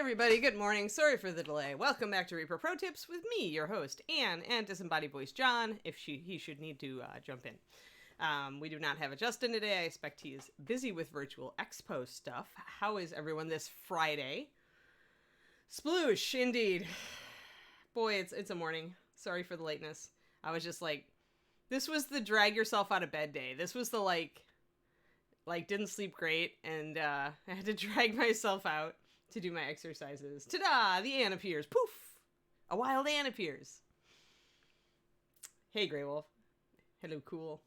everybody, good morning. Sorry for the delay. Welcome back to Reaper Pro Tips with me, your host, Anne, and disembodied voice John, if he should need to jump in. We do not have a Justin today. I expect he is busy with virtual expo stuff. How is everyone this Friday? Sploosh, indeed. Boy, it's a morning. Sorry for the lateness. I was just like, this was the drag yourself out of bed day. This was the like didn't sleep great, and I had to drag myself out to do my exercises. Ta-da! The Anne appears. Poof! A wild Anne appears. Hey, Grey Wolf. Hello, cool.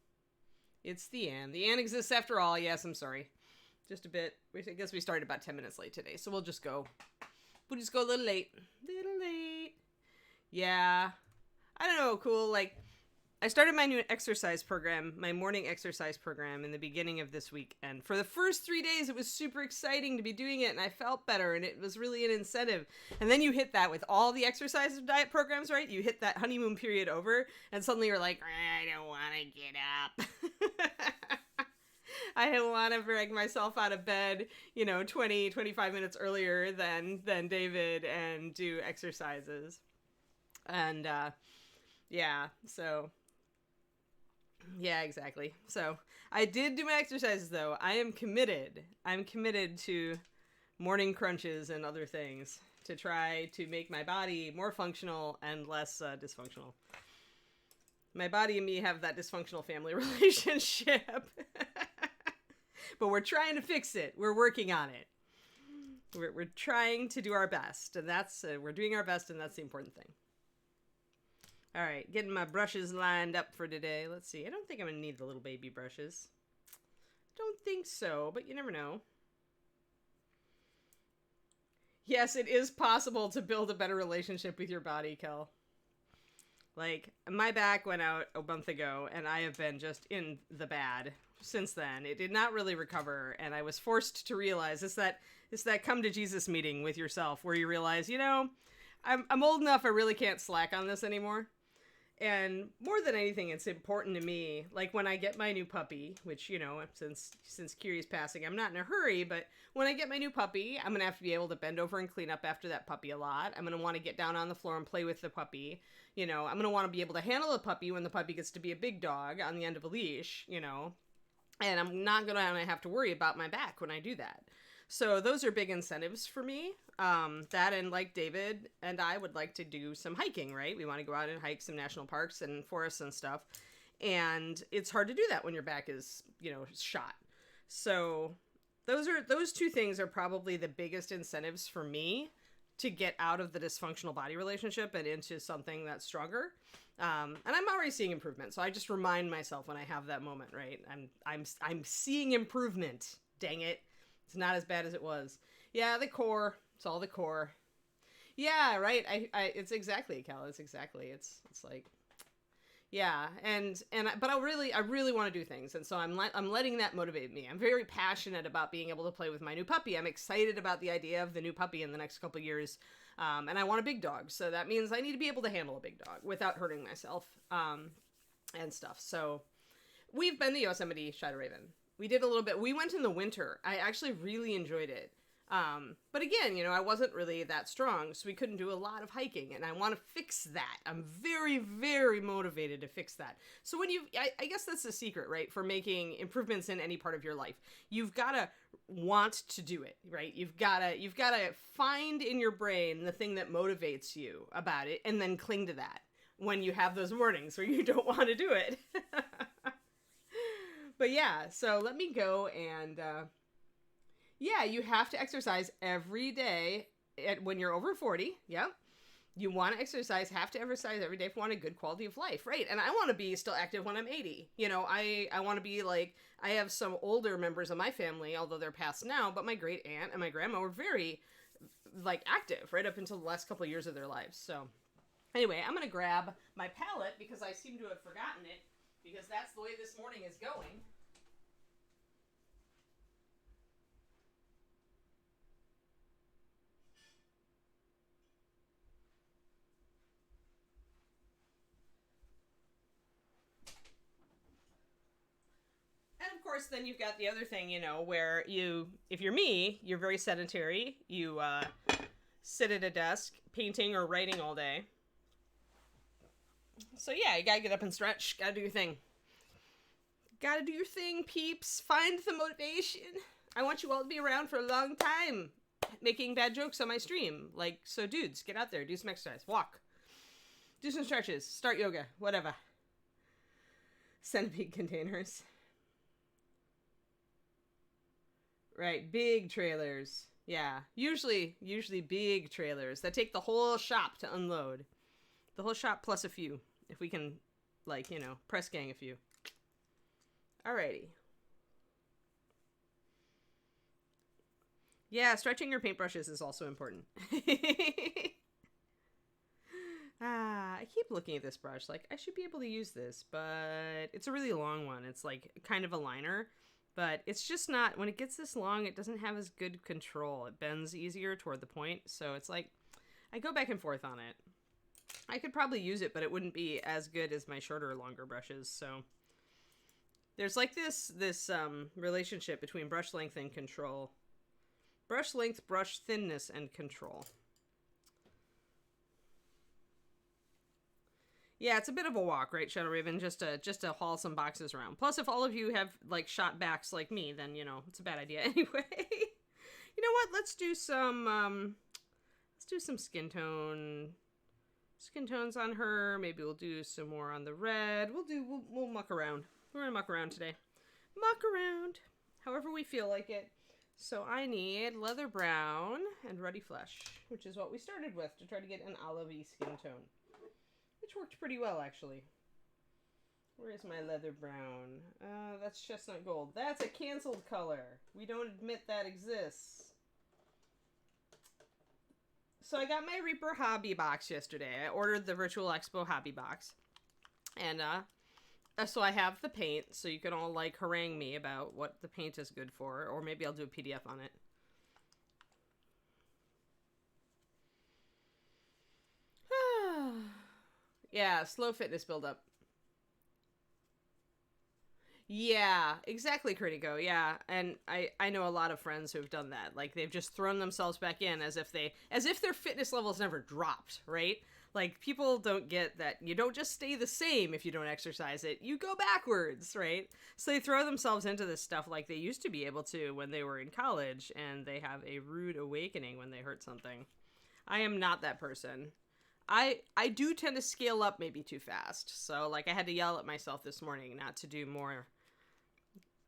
It's the Anne. The Anne exists after all. Yes, I'm sorry. Just a bit. I guess we started about 10 minutes late today, so we'll just go a little late. Little late. Yeah. I don't know, cool. Like, I started my new exercise program, my morning exercise program in the beginning of this week. And for the first 3 days, it was super exciting to be doing it. And I felt better. And it was really an incentive. And then you hit that with all the exercise diet programs, right? You hit that honeymoon period over. And suddenly you're like, I don't want to get up. I don't want to drag myself out of bed, 20, 25 minutes earlier than David and do exercises. And, yeah, so... Yeah, exactly. So I did do my exercises, though. I am committed. I'm committed to morning crunches and other things to try to make my body more functional and less dysfunctional. My body and me have that dysfunctional family relationship. But we're trying to fix it. We're working on it. We're trying to do our best. And that's, we're doing our best, and that's the important thing. All right, getting my brushes lined up for today. Let's see. I don't think I'm going to need the little baby brushes. Don't think so, but you never know. Yes, it is possible to build a better relationship with your body, Kel. Like, my back went out a month ago, and I have been just in the bad since then. It did not really recover, and I was forced to realize it's that come to Jesus meeting with yourself where you realize, I'm old enough, I really can't slack on this anymore. And more than anything, it's important to me, like when I get my new puppy, which, since Kiri's passing, I'm not in a hurry, but when I get my new puppy, I'm going to have to be able to bend over and clean up after that puppy a lot. I'm going to want to get down on the floor and play with the puppy. I'm going to want to be able to handle the puppy when the puppy gets to be a big dog on the end of a leash, and I'm not going to have to worry about my back when I do that. So those are big incentives for me. That and like David and I would like to do some hiking, right? We want to go out and hike some national parks and forests and stuff. And it's hard to do that when your back is, shot. So those two things are probably the biggest incentives for me to get out of the dysfunctional body relationship and into something that's stronger. And I'm already seeing improvement. So I just remind myself when I have that moment, right? I'm seeing improvement. Dang it. It's not as bad as it was. Yeah, the core. It's all the core. Yeah, right. It's exactly, Cal. It's exactly. It's like, yeah. But I really want to do things. And so I'm letting that motivate me. I'm very passionate about being able to play with my new puppy. I'm excited about the idea of the new puppy in the next couple of years. And I want a big dog. So that means I need to be able to handle a big dog without hurting myself, and stuff. So we've been to Yosemite Shadow Raven. We did a little bit. We went in the winter. I actually really enjoyed it. But again, I wasn't really that strong, so we couldn't do a lot of hiking, and I want to fix that. I'm very, very motivated to fix that. So when I guess that's the secret, right? For making improvements in any part of your life. You've got to want to do it, right? You've got to find in your brain the thing that motivates you about it, and then cling to that when you have those mornings where you don't want to do it. But yeah, so let me go and, yeah, you have to exercise every day when you're over 40. Yep. You want to exercise, have to exercise every day if you want a good quality of life. Right. And I want to be still active when I'm 80. I want to be like, I have some older members of my family, although they're passed now, but my great aunt and my grandma were very active right up until the last couple of years of their lives. So anyway, I'm going to grab my palette because I seem to have forgotten it. Because that's the way this morning is going. And of course, then you've got the other thing, where if you're me, you're very sedentary. You sit at a desk painting or writing all day. So yeah, you gotta get up and stretch. Gotta do your thing. Gotta do your thing, peeps. Find the motivation. I want you all to be around for a long time making bad jokes on my stream. Like, so dudes, get out there, do some exercise, walk, do some stretches, start yoga, whatever. Centipede containers. Right, big trailers. Yeah, usually big trailers that take the whole shop to unload. The whole shop plus a few. If we can, like, you know, press gang a few. Alrighty. Yeah, stretching your paintbrushes is also important. I keep looking at this brush, like, I should be able to use this, but it's a really long one. It's, like, kind of a liner, but it's just not, when it gets this long, it doesn't have as good control. It bends easier toward the point, so it's like, I go back and forth on it. I could probably use it, but it wouldn't be as good as my shorter, longer brushes, so... There's, like, this relationship between brush length and control. Brush length, brush thinness, and control. Yeah, it's a bit of a walk, right, Shadow Raven? Just to haul some boxes around. Plus, if all of you have, like, shot backs like me, then, you know, it's a bad idea anyway. You know what? Let's do some skin tones on her. Maybe we'll do some more on the red. We'll muck around. We're gonna muck around today. Muck around. However we feel like it. So I need leather brown and ruddy flesh, which is what we started with to try to get an olive-y skin tone. Which worked pretty well, actually. Where is my leather brown? That's chestnut gold. That's a canceled color. We don't admit that exists. So I got my Reaper hobby box yesterday. I ordered the Virtual Expo hobby box. And, so I have the paint, so you can all, like, harangue me about what the paint is good for, or maybe I'll do a PDF on it. Yeah, slow fitness buildup. Yeah, exactly, Critico, yeah. And I know a lot of friends who've done that. Like, they've just thrown themselves back in as if their fitness levels never dropped, right? Like, people don't get that you don't just stay the same if you don't exercise it. You go backwards, right? So they throw themselves into this stuff like they used to be able to when they were in college, and they have a rude awakening when they hurt something. I am not that person. I do tend to scale up maybe too fast. So, like, I had to yell at myself this morning not to do more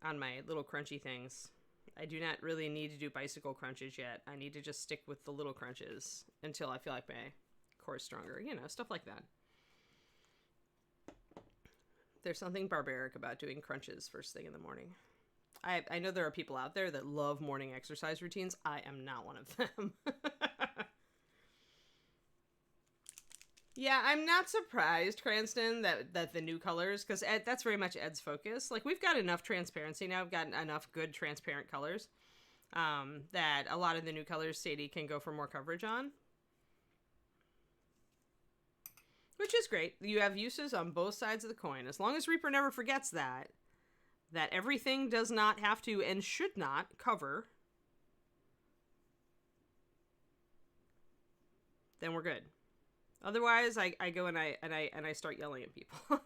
on my little crunchy things. I do not really need to do bicycle crunches yet. I need to just stick with the little crunches until I feel like my core stronger, you know, stuff like that. There's something barbaric about doing crunches first thing in the morning. I know there are people out there that love morning exercise routines. I am not one of them. Yeah, I'm not surprised, Cranston, that the new colors, because that's very much Ed's focus. Like, we've got enough transparency now. We've got enough good transparent colors that a lot of the new colors Sadie can go for more coverage on. Which is great. You have uses on both sides of the coin. As long as Reaper never forgets that everything does not have to and should not cover, then we're good. Otherwise, I go and I start yelling at people.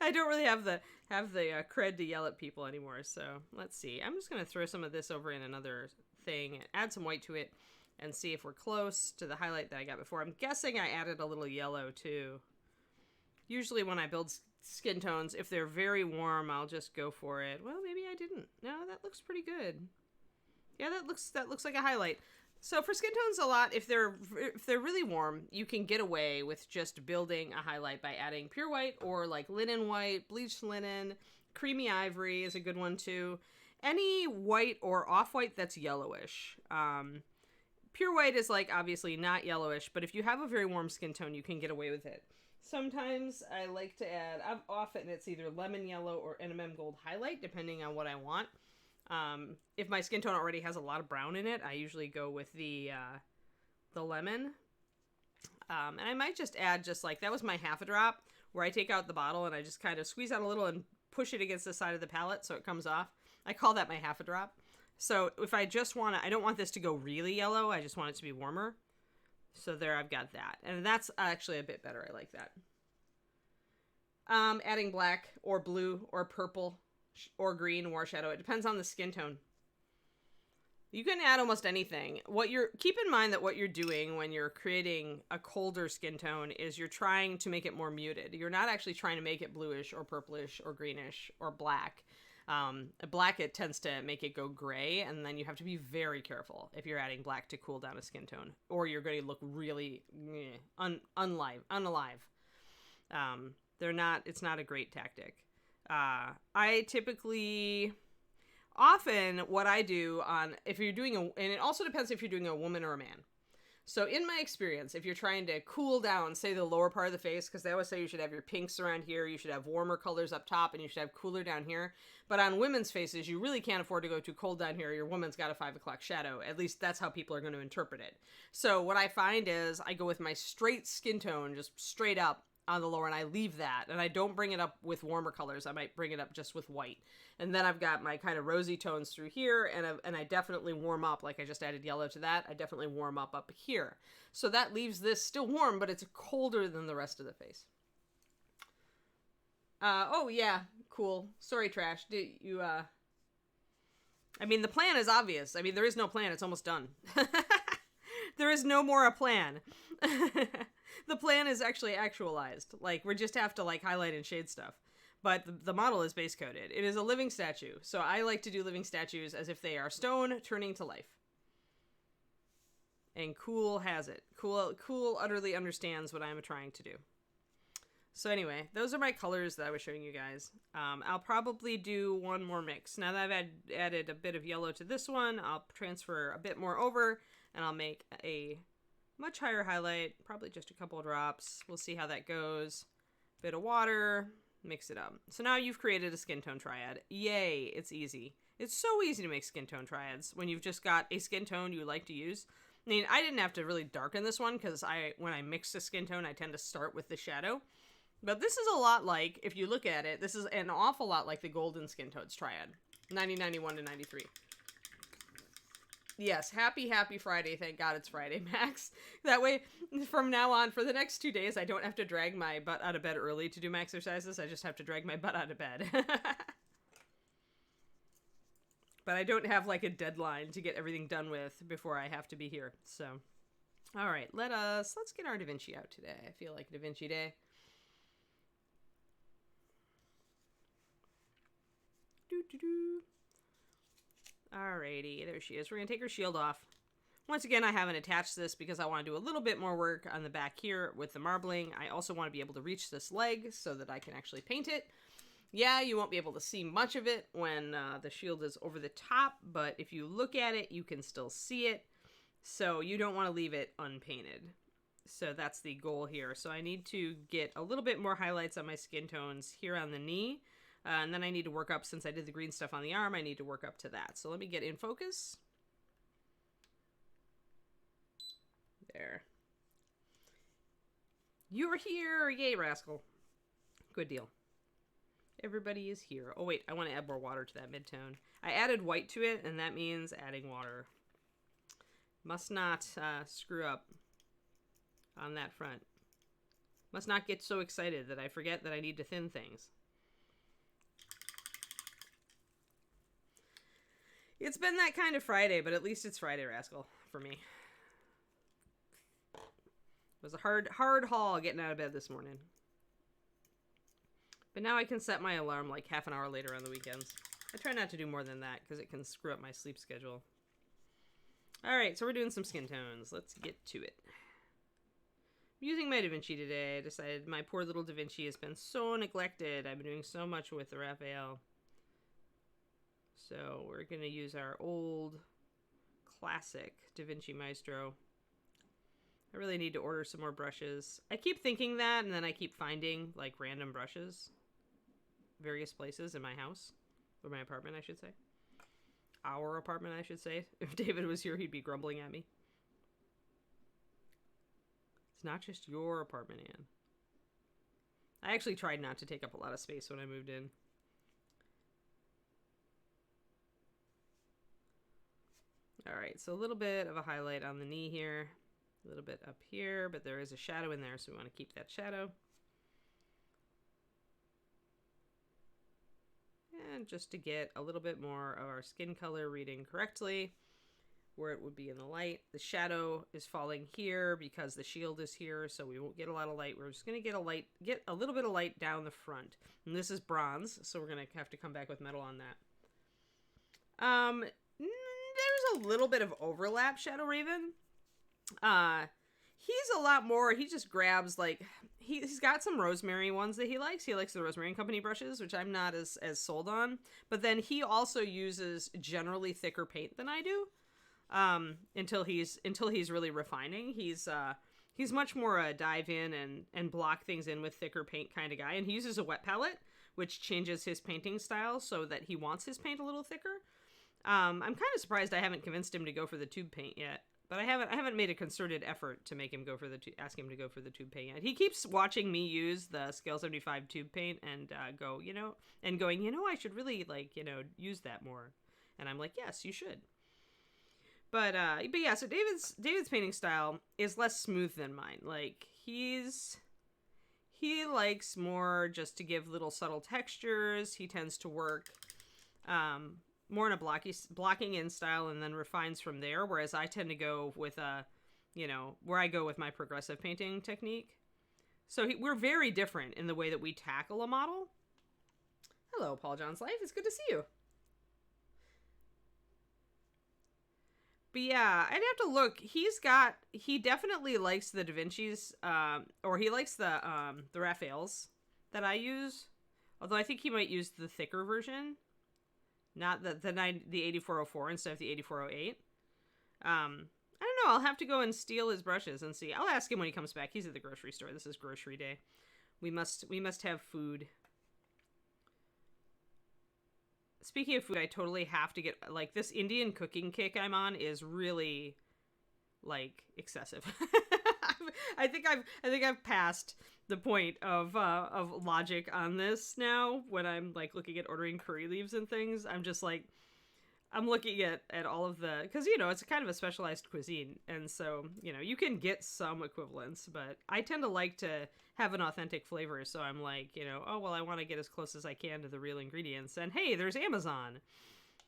I don't really have the cred to yell at people anymore. So let's see. I'm just gonna throw some of this over in another thing, add some white to it, and see if we're close to the highlight that I got before. I'm guessing I added a little yellow too. Usually when I build skin tones, if they're very warm, I'll just go for it. Well, maybe I didn't. No, that looks pretty good. Yeah, that looks like a highlight. So for skin tones, a lot, if they're really warm, you can get away with just building a highlight by adding pure white or like linen white, bleached linen. Creamy ivory is a good one too. Any white or off-white that's yellowish. Pure white is, like, obviously not yellowish, but if you have a very warm skin tone, you can get away with it. Sometimes I like to add, often it's either lemon yellow or NMM gold highlight, depending on what I want. If my skin tone already has a lot of brown in it, I usually go with the lemon. And I might just add that was my half a drop, where I take out the bottle and I just kind of squeeze out a little and push it against the side of the palette so it comes off. I call that my half a drop. So if I just want to, I don't want this to go really yellow. I just want it to be warmer. So there, I've got that. And that's actually a bit better. I like that. Adding black or blue or purple or green war shadow. It depends on the skin tone. You can add almost anything. Keep in mind that what you're doing when you're creating a colder skin tone is you're trying to make it more muted. You're not actually trying to make it bluish or purplish or greenish or black. Black, it tends to make it go gray, and then you have to be very careful if you're adding black to cool down a skin tone, or you're going to look really unalive. It's not a great tactic. I typically, often what I do and it also depends if you're doing a woman or a man. So in my experience, if you're trying to cool down, say the lower part of the face, because they always say you should have your pinks around here, you should have warmer colors up top, and you should have cooler down here. But on women's faces, you really can't afford to go too cold down here. Your woman's got a 5 o'clock shadow. At least that's how people are going to interpret it. So what I find is I go with my straight skin tone, just straight up on the lower, and I leave that. And I don't bring it up with warmer colors. I might bring it up just with white. And then I've got my kind of rosy tones through here, and I definitely warm up, like I just added yellow to that. I definitely warm up here. So that leaves this still warm, but it's colder than the rest of the face. Oh yeah, cool. Sorry, Trash. I mean, the plan is obvious. I mean, there is no plan. It's almost done. There is no more a plan. The plan is actually actualized. Like, we just have to, like, highlight and shade stuff. But the model is base coated. It is a living statue. So I like to do living statues as if they are stone turning to life. And Cool has it. Cool utterly understands what I'm trying to do. So anyway, those are my colors that I was showing you guys. I'll probably do one more mix. Now that I've added a bit of yellow to this one, I'll transfer a bit more over, and I'll make a much higher highlight, probably just a couple of drops. We'll see how that goes. Bit of water, mix it up. So now you've created a skin tone triad. Yay, it's easy. It's so easy to make skin tone triads when you've just got a skin tone you like to use. I mean, I didn't have to really darken this one because when I mix a skin tone, I tend to start with the shadow. But this is a lot like, if you look at it, this is an awful lot like the Golden Skin Tones triad. 9091 to 93. Yes, happy Friday. Thank God it's Friday, Max. That way, from now on, for the next 2 days, I don't have to drag my butt out of bed early to do my exercises. I just have to drag my butt out of bed. But I don't have, like, a deadline to get everything done with before I have to be here. So, all right, let's get our Da Vinci out today. I feel like a Da Vinci day. Alrighty, there she is. We're going to take her shield off. Once again, I haven't attached this because I want to do a little bit more work on the back here with the marbling. I also want to be able to reach this leg so that I can actually paint it. Yeah, you won't be able to see much of it when the shield is over the top, but if you look at it, you can still see it. So you don't want to leave it unpainted. So that's the goal here. So I need to get a little bit more highlights on my skin tones here on the knee. And then I need to work up, since I did the green stuff on the arm, I need to work up to that. So let me get in focus. There. You're here! Yay, rascal. Good deal. Everybody is here. Oh, wait, I want to add more water to that mid-tone. I added white to it, and that means adding water. Must not screw up on that front. Must not get so excited that I forget that I need to thin things. It's been that kind of Friday, but at least it's Friday, rascal, for me. It was a hard haul getting out of bed this morning. But now I can set my alarm like half an hour later on the weekends. I try not to do more than that because it can screw up my sleep schedule. Alright, so we're doing some skin tones. Let's get to it. I'm using my Da Vinci today. I decided my poor little Da Vinci has been so neglected. I've been doing so much with the Raphael. So we're going to use our old classic Da Vinci Maestro. I really need to order some more brushes. I keep thinking that, and then I keep finding like random brushes. Various places in my house. Or my apartment, I should say. Our apartment, I should say. If David was here, he'd be grumbling at me. It's not just your apartment, Anne. I actually tried not to take up a lot of space when I moved in. All right, so a little bit of a highlight on the knee here, a little bit up here, but there is a shadow in there, so we want to keep that shadow. And just to get a little bit more of our skin color reading correctly, where it would be in the light. The shadow is falling here because the shield is here, so we won't get a lot of light. We're just going to get a little bit of light down the front. And this is bronze, so we're going to have to come back with metal on that. There's a little bit of overlap, Shadow Raven. He's a lot more, he just grabs, like, he's got some Rosemary ones that he likes. He likes the Rosemary and Company brushes, which I'm not as sold on. But then he also uses generally thicker paint than I do. Until he's really refining. He's much more a dive in and block things in with thicker paint kind of guy. And he uses a wet palette, which changes his painting style so that he wants his paint a little thicker. I'm kind of surprised I haven't convinced him to go for the tube paint yet. But I haven't made a concerted effort to make him go for ask him to go for the tube paint yet. He keeps watching me use the Scale 75 tube paint and going, I should really use that more. And I'm like, yes, you should. But yeah, so David's painting style is less smooth than mine. Like, he likes more just to give little subtle textures. He tends to work more in a blocking in style and then refines from there, whereas I tend to go with where I go with my progressive painting technique. So we're very different in the way that we tackle a model. Hello, Paul John's Life. It's good to see you. But yeah, I'd have to look. He definitely likes the Da Vinci's, or he likes the Raphaels that I use. Although I think he might use the thicker version, not the 8404 instead of the 8408. I don't know. I'll have to go and steal his brushes and see. I'll ask him when he comes back. He's at the grocery store. This is grocery day. We must have food. Speaking of food, I totally have to get, like, this Indian cooking kick I'm on is really, like, excessive. I think I've passed the point of logic on this now when I'm, like, looking at ordering curry leaves and things. I'm just, like, I'm looking at all of the, because, it's kind of a specialized cuisine, and so, you can get some equivalents, but I tend to like to have an authentic flavor, so I'm like, I want to get as close as I can to the real ingredients, and hey, there's Amazon.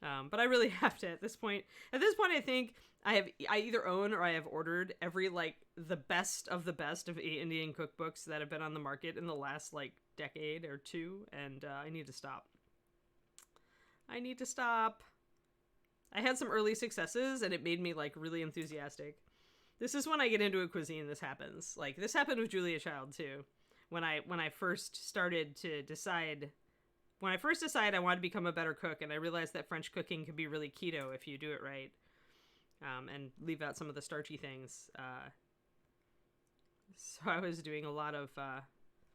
But I really have to, at this point, I think I either own or I have ordered every, like, the best of Indian cookbooks that have been on the market in the last, like, decade or two, and I need to stop. I had some early successes, and it made me, like, really enthusiastic. This is when I get into a cuisine, this happens. Like, this happened with Julia Child, too. When I first decided I wanted to become a better cook, and I realized that French cooking could be really keto if you do it right, and leave out some of the starchy things. So I was doing a lot of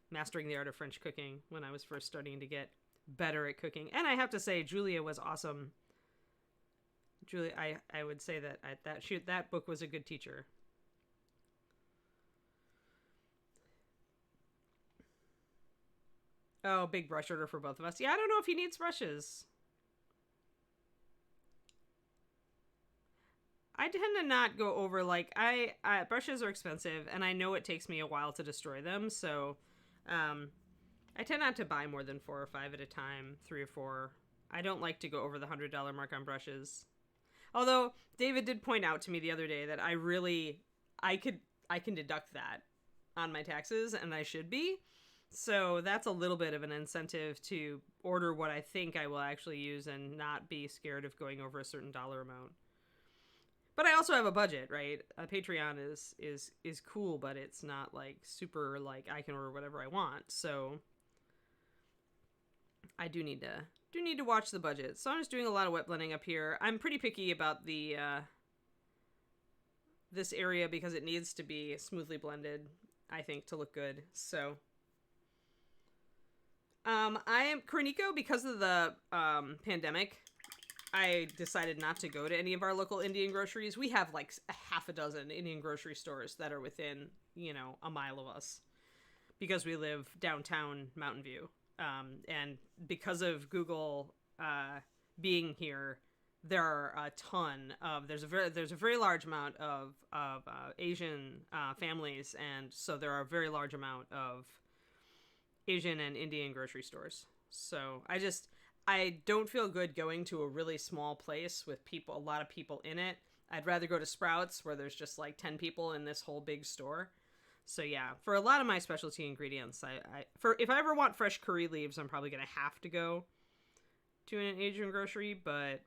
mastering the art of French cooking when I was first starting to get better at cooking. And I have to say, Julia was awesome. Julia, I would say that book was a good teacher. Oh, big brush order for both of us. Yeah, I don't know if he needs brushes. I tend to not go over, like, brushes are expensive, and I know it takes me a while to destroy them, so I tend not to buy more than 4 or 5 at a time, 3 or 4. I don't like to go over the $100 mark on brushes. Although David did point out to me the other day that I can deduct that on my taxes, and I should be. So that's a little bit of an incentive to order what I think I will actually use and not be scared of going over a certain dollar amount. But I also have a budget, right? A Patreon is cool, but it's not, like, super, like, I can order whatever I want. So I do need to watch the budget. So I'm just doing a lot of wet blending up here. I'm pretty picky about the this area because it needs to be smoothly blended, I think, to look good. So I am Korniko, because of the pandemic. I decided not to go to any of our local Indian groceries. We have, like, a half a dozen Indian grocery stores that are within, a mile of us, because we live downtown Mountain View. And because of Google being here, there are a ton of there's a very large amount of Asian families, and so there are a very large amount of Asian and Indian grocery stores. So I don't feel good going to a really small place with a lot of people in it. I'd rather go to Sprouts where there's just like 10 people in this whole big store. So yeah, for a lot of my specialty ingredients, if I ever want fresh curry leaves, I'm probably gonna have to go to an Asian grocery, but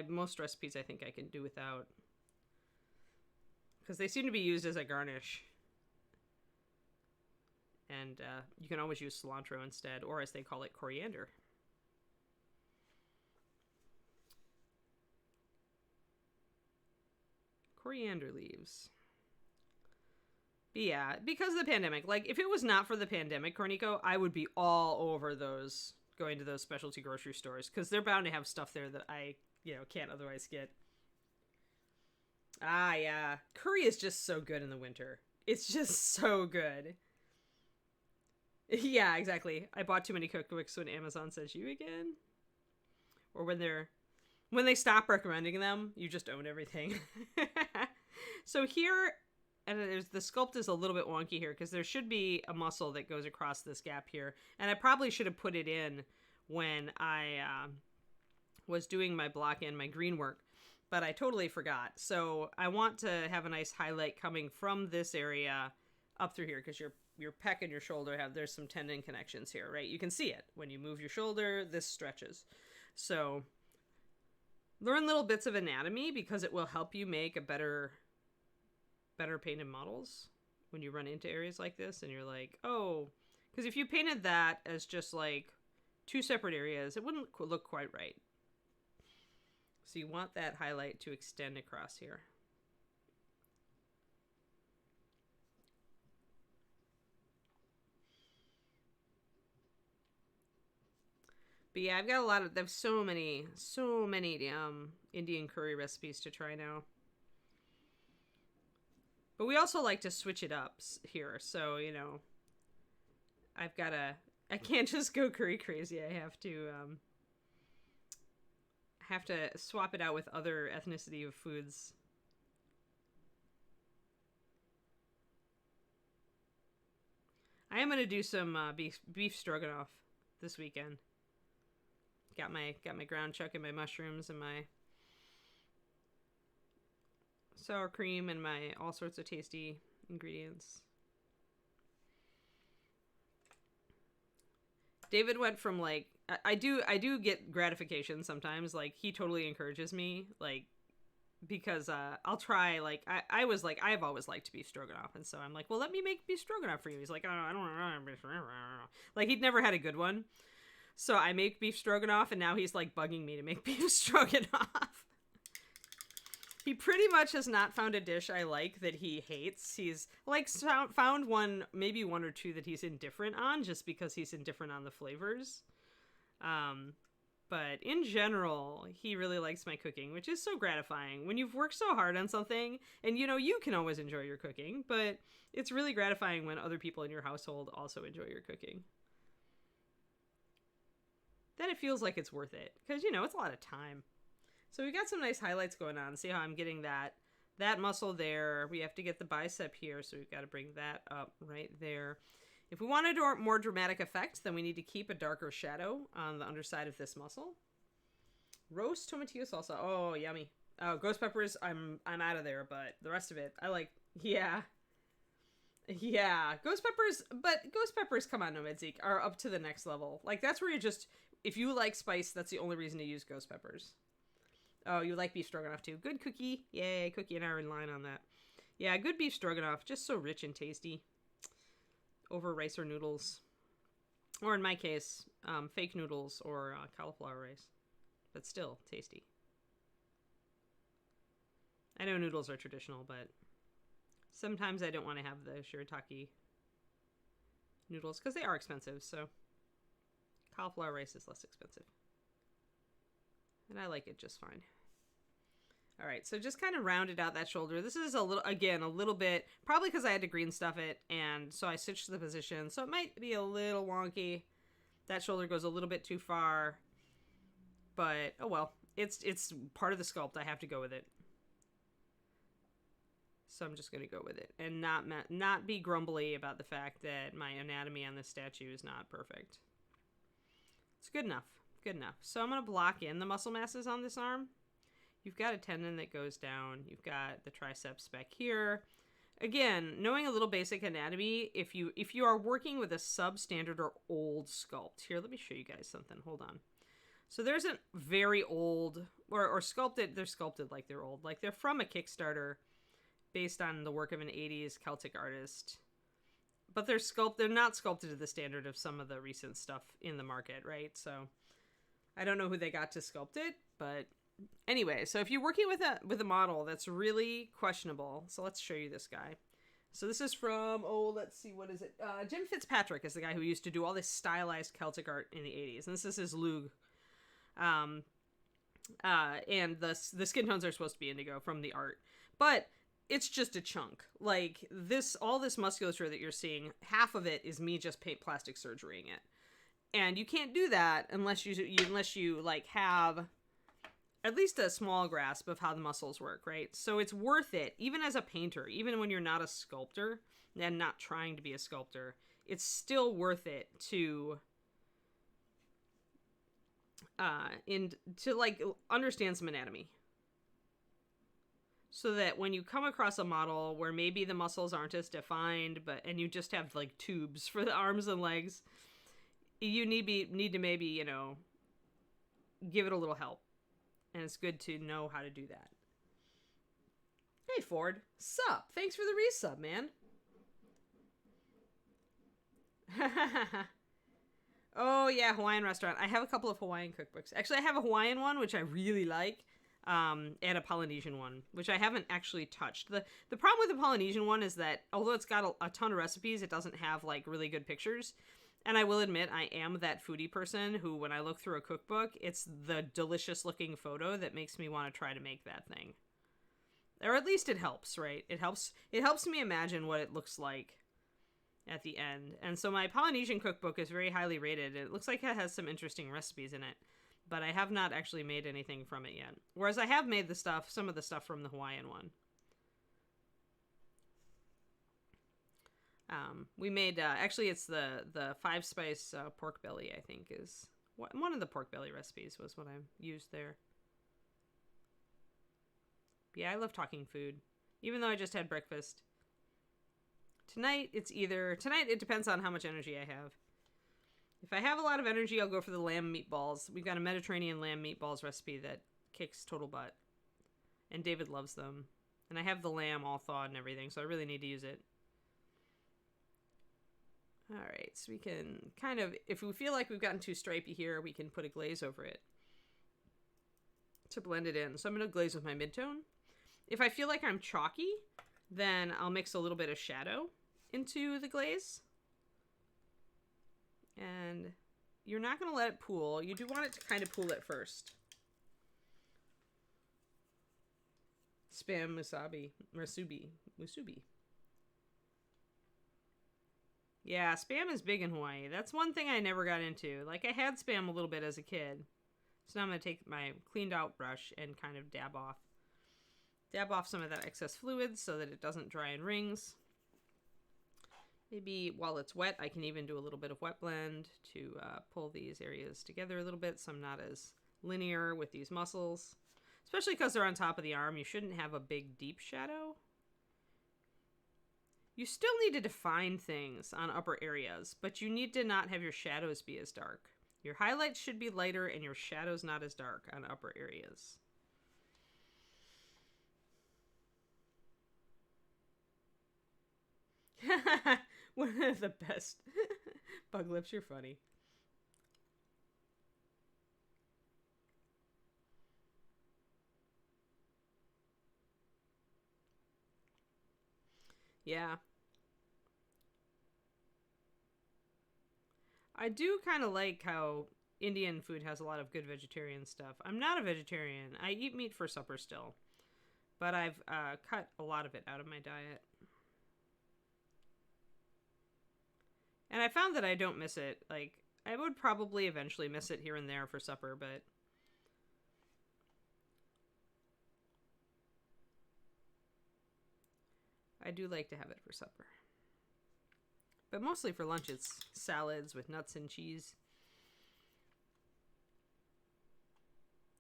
most recipes I think I can do without, because they seem to be used as a garnish. And you can always use cilantro instead, or as they call it, coriander. Coriander leaves. But yeah, because of the pandemic. Like, if it was not for the pandemic, Cornico, I would be all over going to those specialty grocery stores, because they're bound to have stuff there that I, can't otherwise get. Ah, yeah. Curry is just so good in the winter. It's just so good. Yeah, exactly. I bought too many cookbooks when Amazon says you again. Or when they stop recommending them, you just own everything. So here, and the sculpt is a little bit wonky here because there should be a muscle that goes across this gap here. And I probably should have put it in when I was doing my block and my green work, but I totally forgot. So I want to have a nice highlight coming from this area up through here, because your pec and your shoulder there's some tendon connections here, right? You can see it. When you move your shoulder, this stretches. So learn little bits of anatomy, because it will help you make a better painted models when you run into areas like this and you're like, oh, because if you painted that as just like two separate areas, it wouldn't look quite right. So you want that highlight to extend across here. But yeah, I've got there's so many Indian curry recipes to try now. But we also like to switch it up here. So, I can't just go curry crazy. I have to swap it out with other ethnicity of foods. I am going to do some beef stroganoff this weekend. Got my ground chuck and my mushrooms and my sour cream and my all sorts of tasty ingredients. David went from like, I do get gratification sometimes. Like, he totally encourages me, like, because I'll try, like, I've always liked beef stroganoff, and so I'm like, well, let me make beef stroganoff for you. He's like, oh, I don't know. Like, he'd never had a good one. So I make beef stroganoff, and now he's like bugging me to make beef stroganoff. He pretty much has not found a dish I like that he hates. He's like found maybe one or two that he's indifferent on, just because he's indifferent on the flavors. But in general, he really likes my cooking, which is so gratifying. When you've worked so hard on something, and you can always enjoy your cooking, but it's really gratifying when other people in your household also enjoy your cooking. Then it feels like it's worth it, because, it's a lot of time. So we got some nice highlights going on. See how I'm getting that muscle there. We have to get the bicep here, so we've got to bring that up right there. If we want a more dramatic effect, then we need to keep a darker shadow on the underside of this muscle. Roast tomatillo salsa. Oh, yummy. Oh, ghost peppers, I'm out of there, but the rest of it, I like. Yeah. Yeah, ghost peppers, come on, Nomad Zeke, are up to the next level. Like, that's where if you like spice, that's the only reason to use ghost peppers. Oh, you like beef stroganoff too. Good, Cookie. Yay, Cookie and I are in line on that. Yeah, good beef stroganoff, just so rich and tasty. Over rice or noodles. Or in my case, fake noodles or cauliflower rice. But still tasty. I know noodles are traditional, but sometimes I don't want to have the shirataki noodles, because they are expensive, so cauliflower rice is less expensive. And I like it just fine. All right, so just kind of rounded out that shoulder. This is a little bit, probably because I had to green stuff it, and so I switched the position. So it might be a little wonky. That shoulder goes a little bit too far, but oh well. It's part of the sculpt. I have to go with it. So I'm just going to go with it and not be grumbly about the fact that my anatomy on this statue is not perfect. It's good enough. Good enough. So I'm going to block in the muscle masses on this arm. You've got a tendon that goes down. You've got the triceps back here. Again, knowing a little basic anatomy, if you are working with a substandard or old sculpt. Here, let me show you guys something. Hold on. So there's a very old, or sculpted, they're sculpted like they're old. Like they're from a Kickstarter based on the work of an 80s Celtic artist. But they're not sculpted to the standard of some of the recent stuff in the market, right? So I don't know who they got to sculpt it, but anyway, so if you're working with a model that's really questionable, so let's show you this guy. So this is from, let's see, what is it? Jim Fitzpatrick is the guy who used to do all this stylized Celtic art in the 80s, and this is his Lug. And the skin tones are supposed to be indigo from the art, but it's just a chunk. Like all this musculature that you're seeing, half of it is me just plastic surgerying it, and you can't do that unless you like have at least a small grasp of how the muscles work, right? So it's worth it, even as a painter, even when you're not a sculptor and not trying to be a sculptor, it's still worth it to like understand some anatomy. So that when you come across a model where maybe the muscles aren't as defined, and you just have like tubes for the arms and legs, you need to maybe, give it a little help. And it's good to know how to do that. Hey, Ford. Sup? Thanks for the resub, man. Oh, yeah, Hawaiian restaurant. I have a couple of Hawaiian cookbooks. Actually, I have a Hawaiian one, which I really like, and a Polynesian one, which I haven't actually touched. The problem with the Polynesian one is that, although it's got a ton of recipes, it doesn't have, like, really good pictures. And I will admit, I am that foodie person who, when I look through a cookbook, it's the delicious-looking photo that makes me want to try to make that thing. Or at least it helps, right? It helps me imagine what it looks like at the end. And so my Polynesian cookbook is very highly rated. It looks like it has some interesting recipes in it, but I have not actually made anything from it yet. Whereas I have made some of the stuff from the Hawaiian one. We made, actually it's the 5-spice pork belly, I think, is one of the pork belly recipes was what I used there. But yeah, I love talking food, even though I just had breakfast. Tonight, it depends on how much energy I have. If I have a lot of energy, I'll go for the lamb meatballs. We've got a Mediterranean lamb meatballs recipe that kicks total butt. And David loves them. And I have the lamb all thawed and everything, so I really need to use it. Alright, so we can kind of, if we feel like we've gotten too stripey here, we can put a glaze over it to blend it in. So I'm going to glaze with my midtone. If I feel like I'm chalky, then I'll mix a little bit of shadow into the glaze. And you're not going to let it pool. You do want it to kind of pool at first. Spam musubi. Yeah, Spam is big in Hawaii. That's one thing I never got into. Like, I had Spam a little bit as a kid. So now I'm going to take my cleaned out brush and kind of dab off some of that excess fluid so that it doesn't dry in rings. Maybe while it's wet, I can even do a little bit of wet blend to pull these areas together a little bit so I'm not as linear with these muscles. Especially because they're on top of the arm, you shouldn't have a big, deep shadow. You still need to define things on upper areas, but you need to not have your shadows be as dark. Your highlights should be lighter and your shadows not as dark on upper areas. One of the best. Bug lips, you're funny. Yeah. I do kind of like how Indian food has a lot of good vegetarian stuff. I'm not a vegetarian. I eat meat for supper still. But I've cut a lot of it out of my diet. And I found that I don't miss it. Like, I would probably eventually miss it here and there for supper, but I do like to have it for supper. But mostly for lunch, it's salads with nuts and cheese.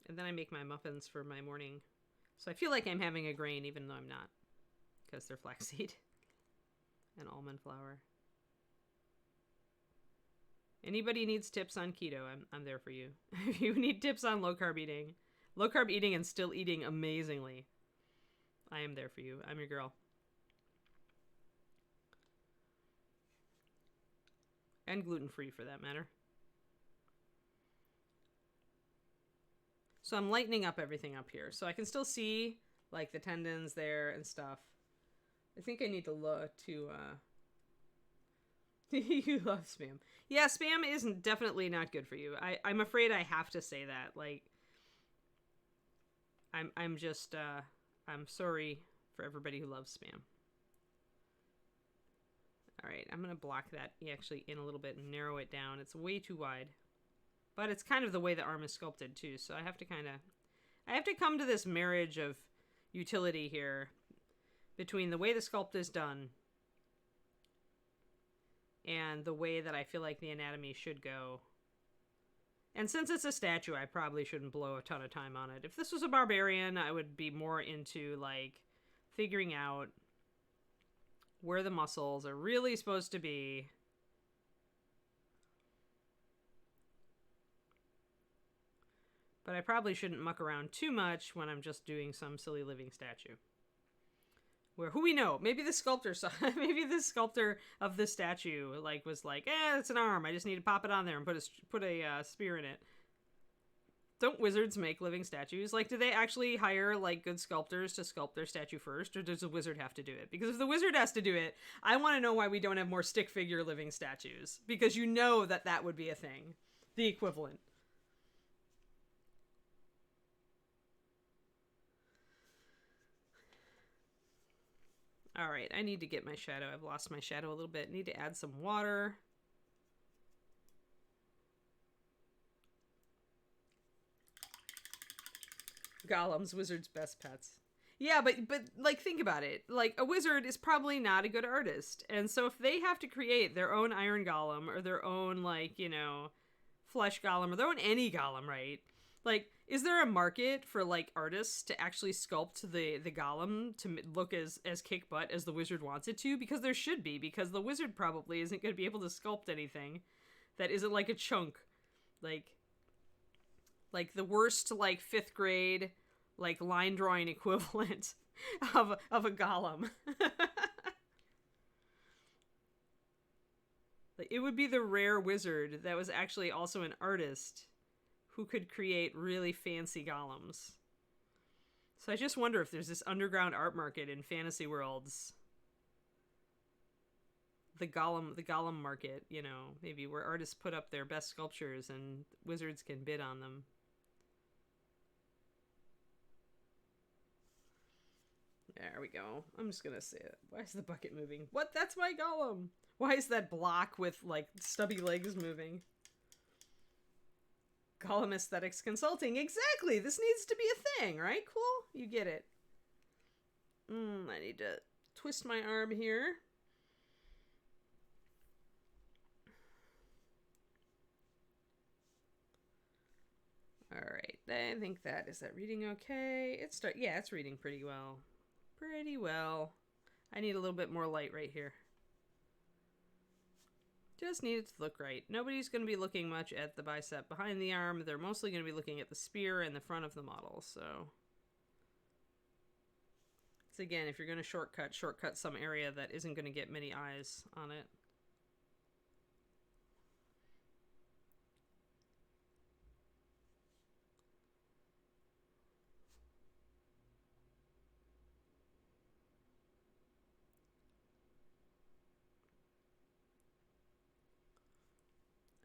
And then I make my muffins for my morning. So I feel like I'm having a grain even though I'm not. Because they're flaxseed and almond flour. Anybody needs tips on keto, I'm there for you. If you need tips on low carb eating and still eating amazingly, I am there for you. I'm your girl. And gluten-free for that matter. So I'm lightening up everything up here. So I can still see like the tendons there and stuff. I think I need to look to you love Spam. Yeah, Spam is definitely not good for you. I'm afraid I have to say that. Like I'm just I'm sorry for everybody who loves Spam. All right, I'm going to block that actually in a little bit and narrow it down. It's way too wide. But it's kind of the way the arm is sculpted too, so I have to come to this marriage of utility here between the way the sculpt is done and the way that I feel like the anatomy should go. And since it's a statue, I probably shouldn't blow a ton of time on it. If this was a barbarian, I would be more into like figuring out where the muscles are really supposed to be. But I probably shouldn't muck around too much when I'm just doing some silly living statue. Where, who we know, maybe the sculptor saw, maybe the sculptor of this statue like was like, it's an arm. I just need to pop it on there and put a spear in it. Don't wizards make living statues? Like, do they actually hire like good sculptors to sculpt their statue first, or does the wizard have to do it? Because if the wizard has to do it, I want to know why we don't have more stick figure living statues. Because you know that would be a thing, the equivalent. All right, I need to get my shadow. I've lost my shadow a little bit. Need to add some water. Golems, wizard's best pets. Yeah, but like think about it. Like a wizard is probably not a good artist. And so if they have to create their own iron golem or their own like, you know, flesh golem or their own any golem, right? Like, is there a market for like artists to actually sculpt the golem to look as kick butt as the wizard wants it to? Because there should be, because the wizard probably isn't going to be able to sculpt anything that isn't like a chunk. Like the worst like 5th grade like line drawing equivalent of a golem. Like it would be the rare wizard that was actually also an artist who could create really fancy golems. So I just wonder if there's this underground art market in fantasy worlds. The golem market, you know, maybe where artists put up their best sculptures and wizards can bid on them. There we go. I'm just gonna say it. Why is the bucket moving? What? That's my golem! Why is that block with, like, stubby legs moving? Golem Aesthetics Consulting. Exactly! This needs to be a thing, right? Cool? You get it. I need to twist my arm here. Alright, I think is that reading okay? Yeah, it's reading pretty well. Pretty well. I need a little bit more light right here. Just need it to look right. Nobody's going to be looking much at the bicep behind the arm. They're mostly going to be looking at the spear and the front of the model, so. So again, if you're going to shortcut some area that isn't going to get many eyes on it.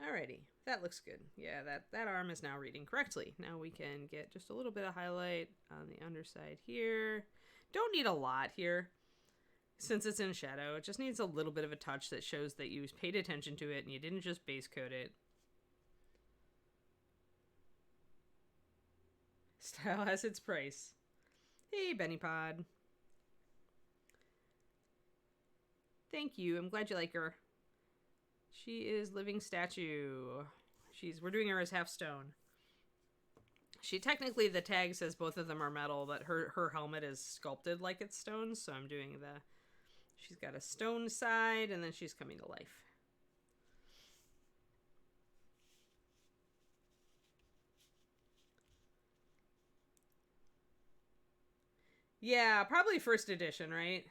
Alrighty, that looks good. Yeah, that arm is now reading correctly. Now we can get just a little bit of highlight on the underside here. Don't need a lot here, since it's in shadow. It just needs a little bit of a touch that shows that you paid attention to it and you didn't just base coat it. Style has its price. Hey, Benny Pod. Thank you. I'm glad you like her. She is living statue. We're doing her as half stone. She technically, the tag says both of them are metal, but her helmet is sculpted like it's stone, so I'm doing she's got a stone side, and then she's coming to life. Yeah, probably first edition, right?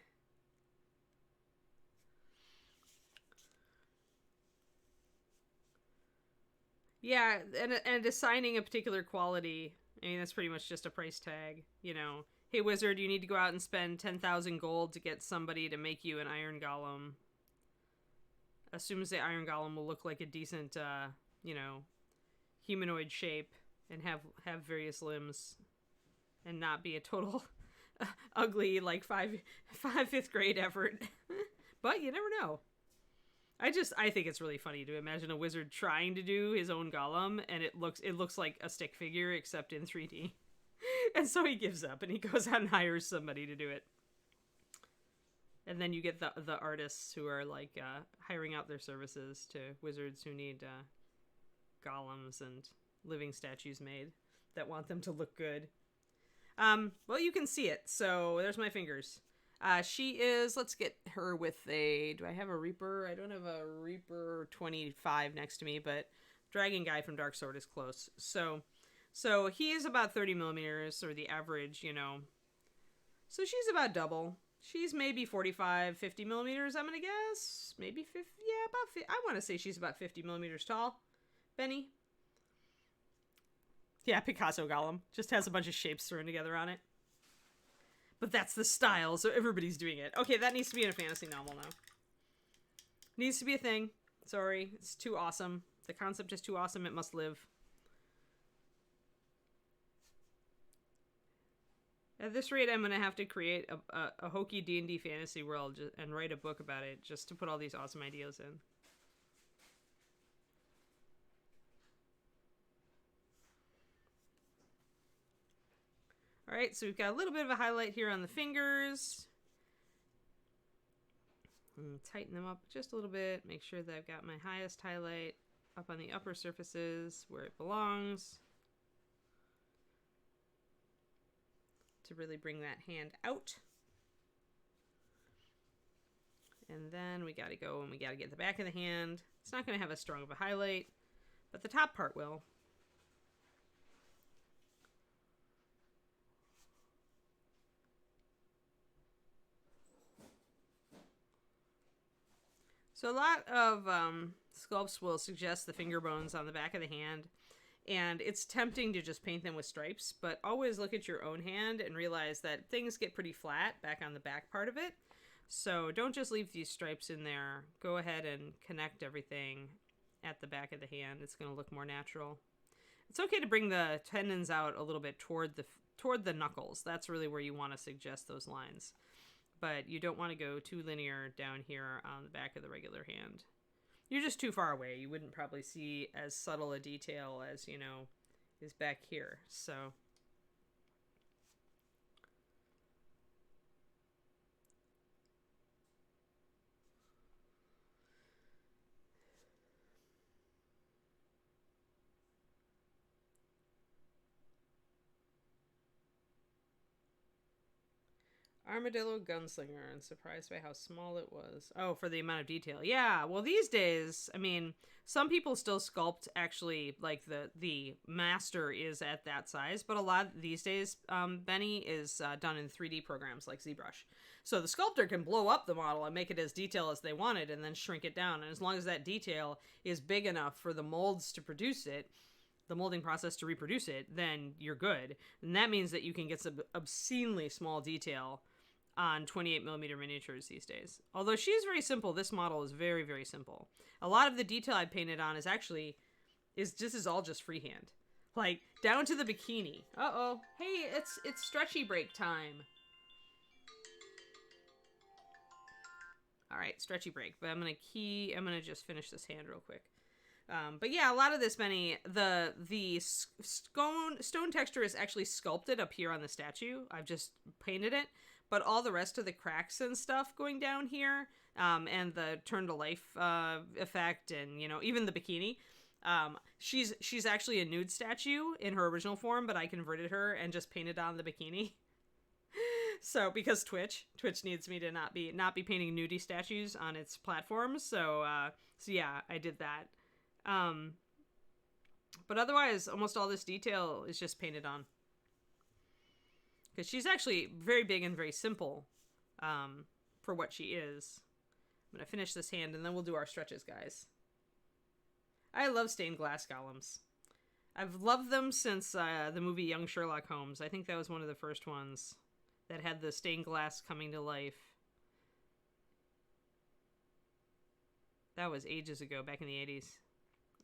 Yeah, and assigning a particular quality. I mean, that's pretty much just a price tag. You know, hey wizard, you need to go out and spend 10,000 gold to get somebody to make you an iron golem. Assumes the iron golem will look like a decent, humanoid shape and have various limbs, and not be a total ugly like fifth grade effort. But you never know. I think it's really funny to imagine a wizard trying to do his own golem, and it looks like a stick figure except in 3D. And so he gives up and he goes out and hires somebody to do it. And then you get the artists who are like hiring out their services to wizards who need golems and living statues made that want them to look good. Well, you can see it. So there's my fingers. She is, let's get her with do I have a Reaper? I don't have a Reaper 25 next to me, but Dragon Guy from Dark Sword is close. So he's about 30 millimeters, or the average, So she's about double. She's maybe 45, 50 millimeters, I'm going to guess. Maybe 50, yeah, about 50. I want to say she's about 50 millimeters tall. Benny? Yeah, Picasso Golem. Just has a bunch of shapes thrown together on it. But that's the style, so everybody's doing it. Okay, that needs to be in a fantasy novel now. Needs to be a thing. Sorry, it's too awesome. The concept is too awesome, it must live. At this rate, I'm going to have to create a hokey D&D fantasy world and write a book about it just to put all these awesome ideas in. Alright, so we've got a little bit of a highlight here on the fingers. Tighten them up just a little bit. Make sure that I've got my highest highlight up on the upper surfaces where it belongs. To really bring that hand out. And then we gotta go and we gotta get the back of the hand. It's not gonna have as strong of a highlight, but the top part will. So a lot of sculpts will suggest the finger bones on the back of the hand, and it's tempting to just paint them with stripes, but always look at your own hand and realize that things get pretty flat back on the back part of it. So don't just leave these stripes in there. Go ahead and connect everything at the back of the hand. It's going to look more natural. It's okay to bring the tendons out a little bit toward the knuckles. That's really where you want to suggest those lines. But you don't want to go too linear down here on the back of the regular hand. You're just too far away. You wouldn't probably see as subtle a detail as, is back here. So Armadillo Gunslinger, and surprised by how small it was. Oh, for the amount of detail. Yeah, well, these days, I mean, some people still sculpt actually, like the master is at that size, but a lot these days, Benny is done in 3D programs like ZBrush. So the sculptor can blow up the model and make it as detailed as they wanted and then shrink it down. And as long as that detail is big enough for the molds to produce it, the molding process to reproduce it, then you're good. And that means that you can get some obscenely small detail on 28mm miniatures these days. Although she's very simple, this model is very, very simple. A lot of the detail I painted on is all just freehand. Like, down to the bikini. Uh-oh. Hey, it's stretchy break time. Alright, stretchy break. But I'm gonna just finish this hand real quick. But yeah, a lot of this, Benny, the stone texture is actually sculpted up here on the statue. I've just painted it. but all the rest of the cracks and stuff going down here, and the turn to life effect, and even the bikini. She's actually a nude statue in her original form, but I converted her and just painted on the bikini. So because Twitch needs me to not be painting nudie statues on its platforms, so yeah, I did that. But otherwise, almost all this detail is just painted on. Because she's actually very big and very simple for what she is. I'm going to finish this hand, and then we'll do our stretches, guys. I love stained glass golems. I've loved them since the movie Young Sherlock Holmes. I think that was one of the first ones that had the stained glass coming to life. That was ages ago, back in the 80s.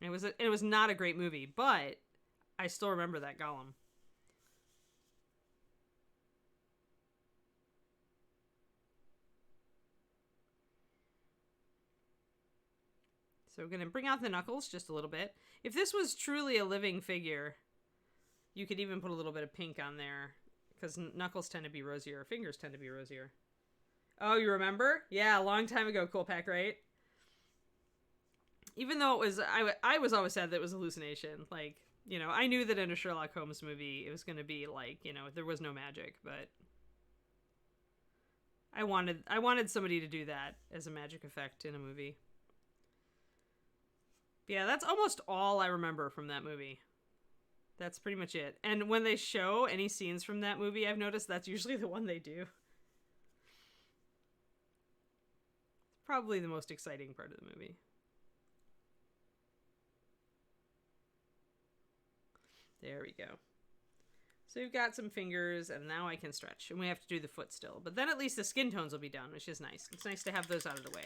It was not a great movie, but I still remember that golem. So we're going to bring out the knuckles just a little bit. If this was truly a living figure, you could even put a little bit of pink on there, because knuckles tend to be rosier, fingers tend to be rosier. Oh, you remember? Yeah, a long time ago, Cool Pack, right? Even though it was, I was always sad that it was a hallucination. Like, I knew that in a Sherlock Holmes movie, it was going to be like, there was no magic, but I wanted somebody to do that as a magic effect in a movie. Yeah, that's almost all I remember from that movie. That's pretty much it. And when they show any scenes from that movie, I've noticed that's usually the one they do. It's probably the most exciting part of the movie. There we go. So we've got some fingers, and now I can stretch. And we have to do the foot still. But then at least the skin tones will be done, which is nice. It's nice to have those out of the way.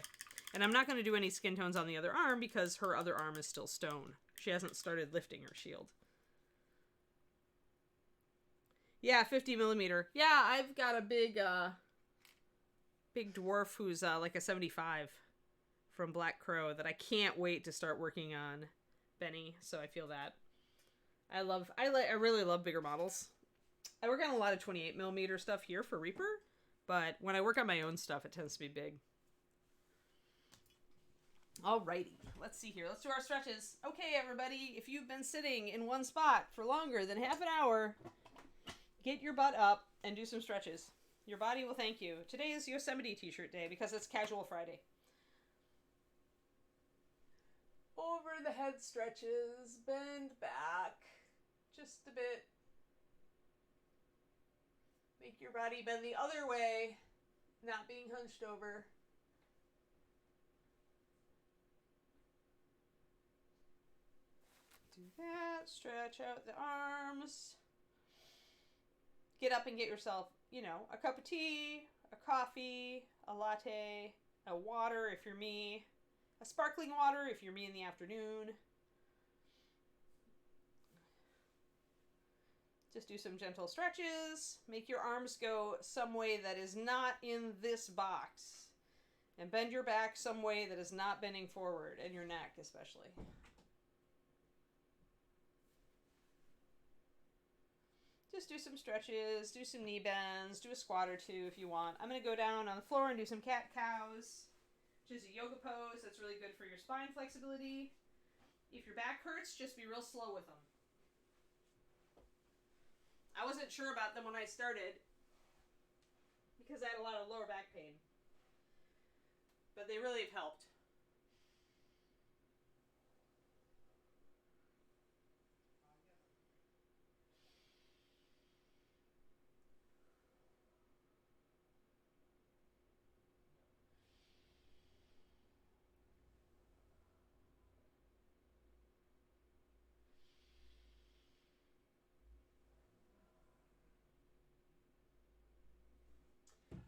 And I'm not going to do any skin tones on the other arm because her other arm is still stone. She hasn't started lifting her shield. Yeah, 50 millimeter. Yeah, I've got a big dwarf who's like a 75 from Black Crow that I can't wait to start working on Benny. So I feel that. I really love bigger models. I work on a lot of 28 millimeter stuff here for Reaper, but when I work on my own stuff, it tends to be big. Alrighty, let's see here. Let's do our stretches. Okay, everybody, if you've been sitting in one spot for longer than half an hour, get your butt up and do some stretches. Your body will thank you. Today is Yosemite t-shirt day because it's Casual Friday. Over the head stretches, bend back just a bit. Make your body bend the other way, not being hunched over. Do that, stretch out the arms. Get up and get yourself, a cup of tea, a coffee, a latte, a water if you're me, a sparkling water if you're me in the afternoon. Just do some gentle stretches. Make your arms go some way that is not in this box. And bend your back some way that is not bending forward, and your neck especially. Just do some stretches, do some knee bends, do a squat or two if you want. I'm going to go down on the floor and do some cat-cows, which is a yoga pose that's really good for your spine flexibility. If your back hurts, just be real slow with them. I wasn't sure about them when I started because I had a lot of lower back pain, but they really have helped.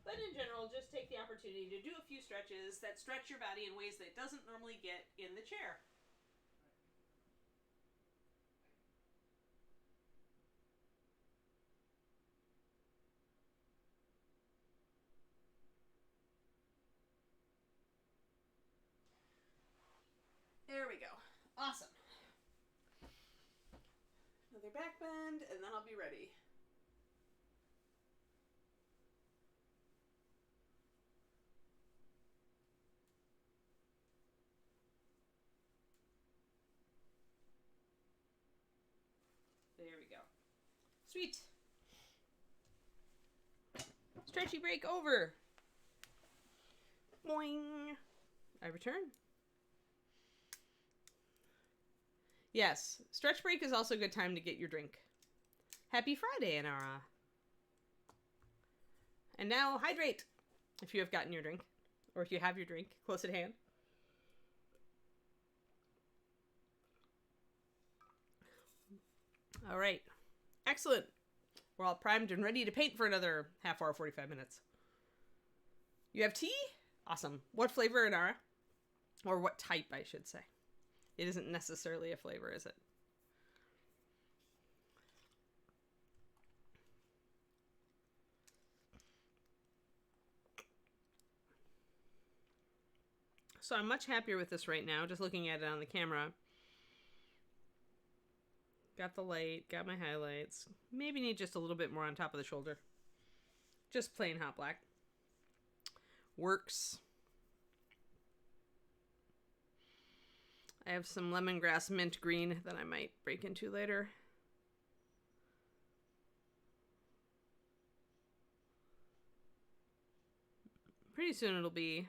But in general, just take the opportunity to do a few stretches that stretch your body in ways that it doesn't normally get in the chair. There we go. Awesome. Another back bend, and then I'll be ready. There we go. Sweet. Stretchy break over. Boing. I return. Yes, stretch break is also a good time to get your drink. Happy Friday, Inara. And now hydrate if you have gotten your drink, or if you have your drink close at hand. All right. Excellent. We're all primed and ready to paint for another half hour, 45 minutes. You have tea? Awesome. What flavor, Inara? Or what type, I should say. It isn't necessarily a flavor, is it? So I'm much happier with this right now, just looking at it on the camera. Got the light, got my highlights. Maybe need just a little bit more on top of the shoulder. Just plain hot black. Works. I have some lemongrass mint green that I might break into later. Pretty soon it'll be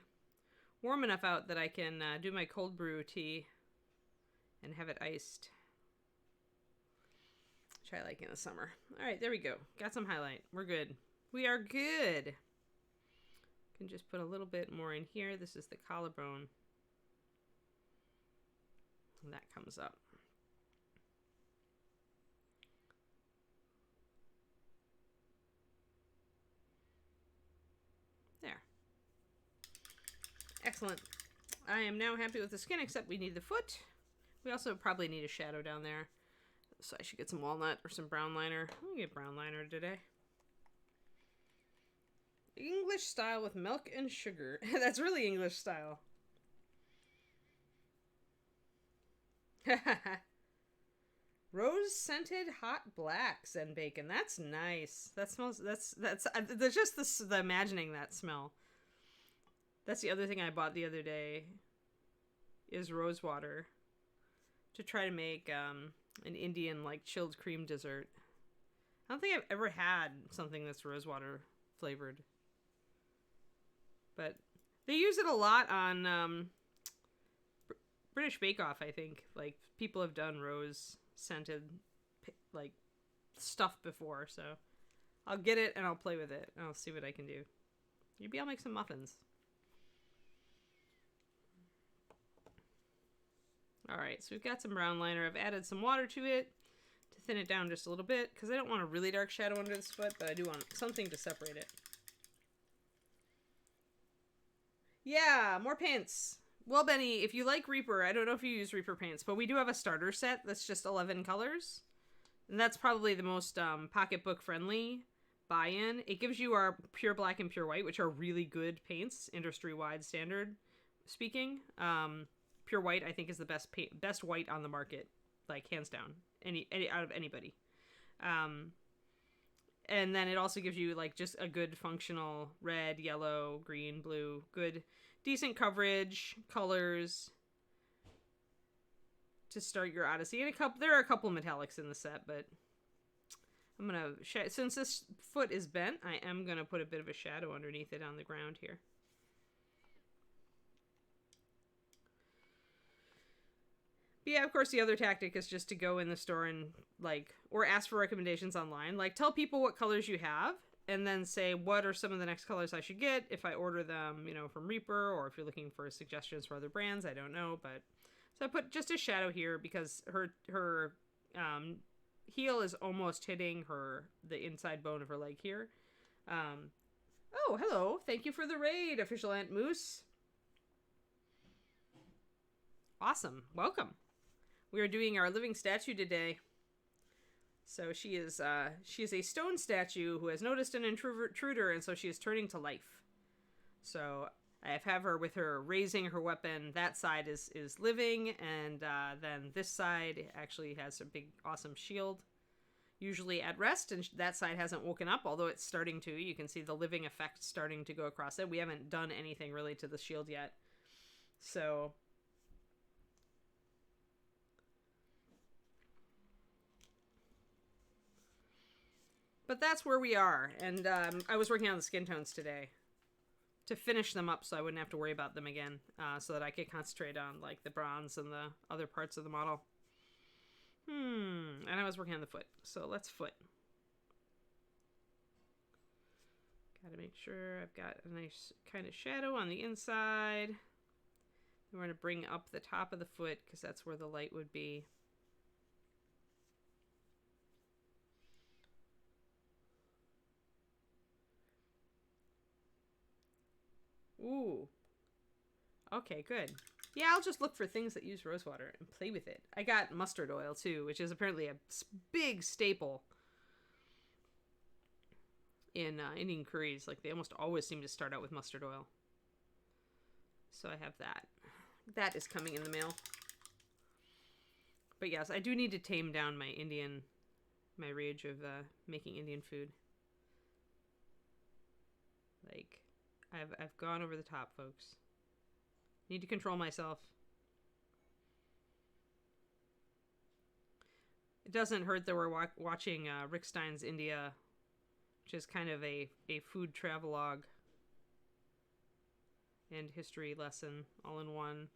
warm enough out that I can do my cold brew tea and have it iced. Which I like in the summer. All right, there we go. Got some highlight. We're good. We are good. Can just put a little bit more in here. This is the collarbone. And that comes up. There. Excellent. I am now happy with the skin, except we need the foot. We also probably need a shadow down there. So I should get some walnut or some brown liner. I'm gonna get brown liner today. English style with milk and sugar. That's really English style. Rose scented hot blacks and bacon. That's nice. That smells. That's just the imagining that smell. That's the other thing I bought the other day. Is rose water to try to make an Indian like chilled cream dessert. I don't think I've ever had something that's rose water flavored, but they use it a lot on British Bake Off. I think like people have done rose scented like stuff before, so I'll get it and I'll play with it and I'll see what I can do. Maybe I'll make some muffins. All right, so we've got some brown liner. I've added some water to it to thin it down just a little bit because I don't want a really dark shadow under this foot, but I do want something to separate it. Yeah, more paints. Well, Benny, if you like Reaper, I don't know if you use Reaper paints, but we do have a starter set that's just 11 colors. And that's probably the most pocketbook friendly buy-in. It gives you our pure black and pure white, which are really good paints, industry-wide standard speaking. Pure white, I think, is the best white on the market, like hands down, any out of anybody. And then it also gives you like just a good functional red, yellow, green, blue, good, decent coverage, colors to start your Odyssey. And there are a couple metallics in the set, but I'm gonna since this foot is bent, I am gonna put a bit of a shadow underneath it on the ground here. But yeah, of course, the other tactic is just to go in the store and, like, or ask for recommendations online. Like, tell people what colors you have, and then say, what are some of the next colors I should get if I order them, you know, from Reaper, or if you're looking for suggestions for other brands, I don't know. But, so I put just a shadow here because her heel is almost hitting the inside bone of her leg here. Oh, hello. Thank you for the raid, Official Aunt Moose. Awesome. Welcome. We are doing our living statue today. So she is a stone statue who has noticed an intruder, and so she is turning to life. So I have her with her raising her weapon. That side is living, and then this side actually has a big, awesome shield, usually at rest, and that side hasn't woken up, although it's starting to. You can see the living effect starting to go across it. We haven't done anything really to the shield yet. So But that's where we are. And I was working on the skin tones today to finish them up so I wouldn't have to worry about them again, so that I could concentrate on like the bronze and the other parts of the model. And I was working on the foot, so let's foot. Gotta make sure I've got a nice kind of shadow on the inside. We're going to bring up the top of the foot because that's where the light would be. Ooh. Okay, good. Yeah, I'll just look for things that use rosewater and play with it. I got mustard oil too, which is apparently a big staple in Indian curries. Like, they almost always seem to start out with mustard oil. So I have that. That is coming in the mail. But yes, I do need to tame down my rage of making Indian food. Like, I've gone over the top, folks. Need to control myself. It doesn't hurt that we're watching Rick Stein's India, which is kind of a food travelogue and history lesson all in one.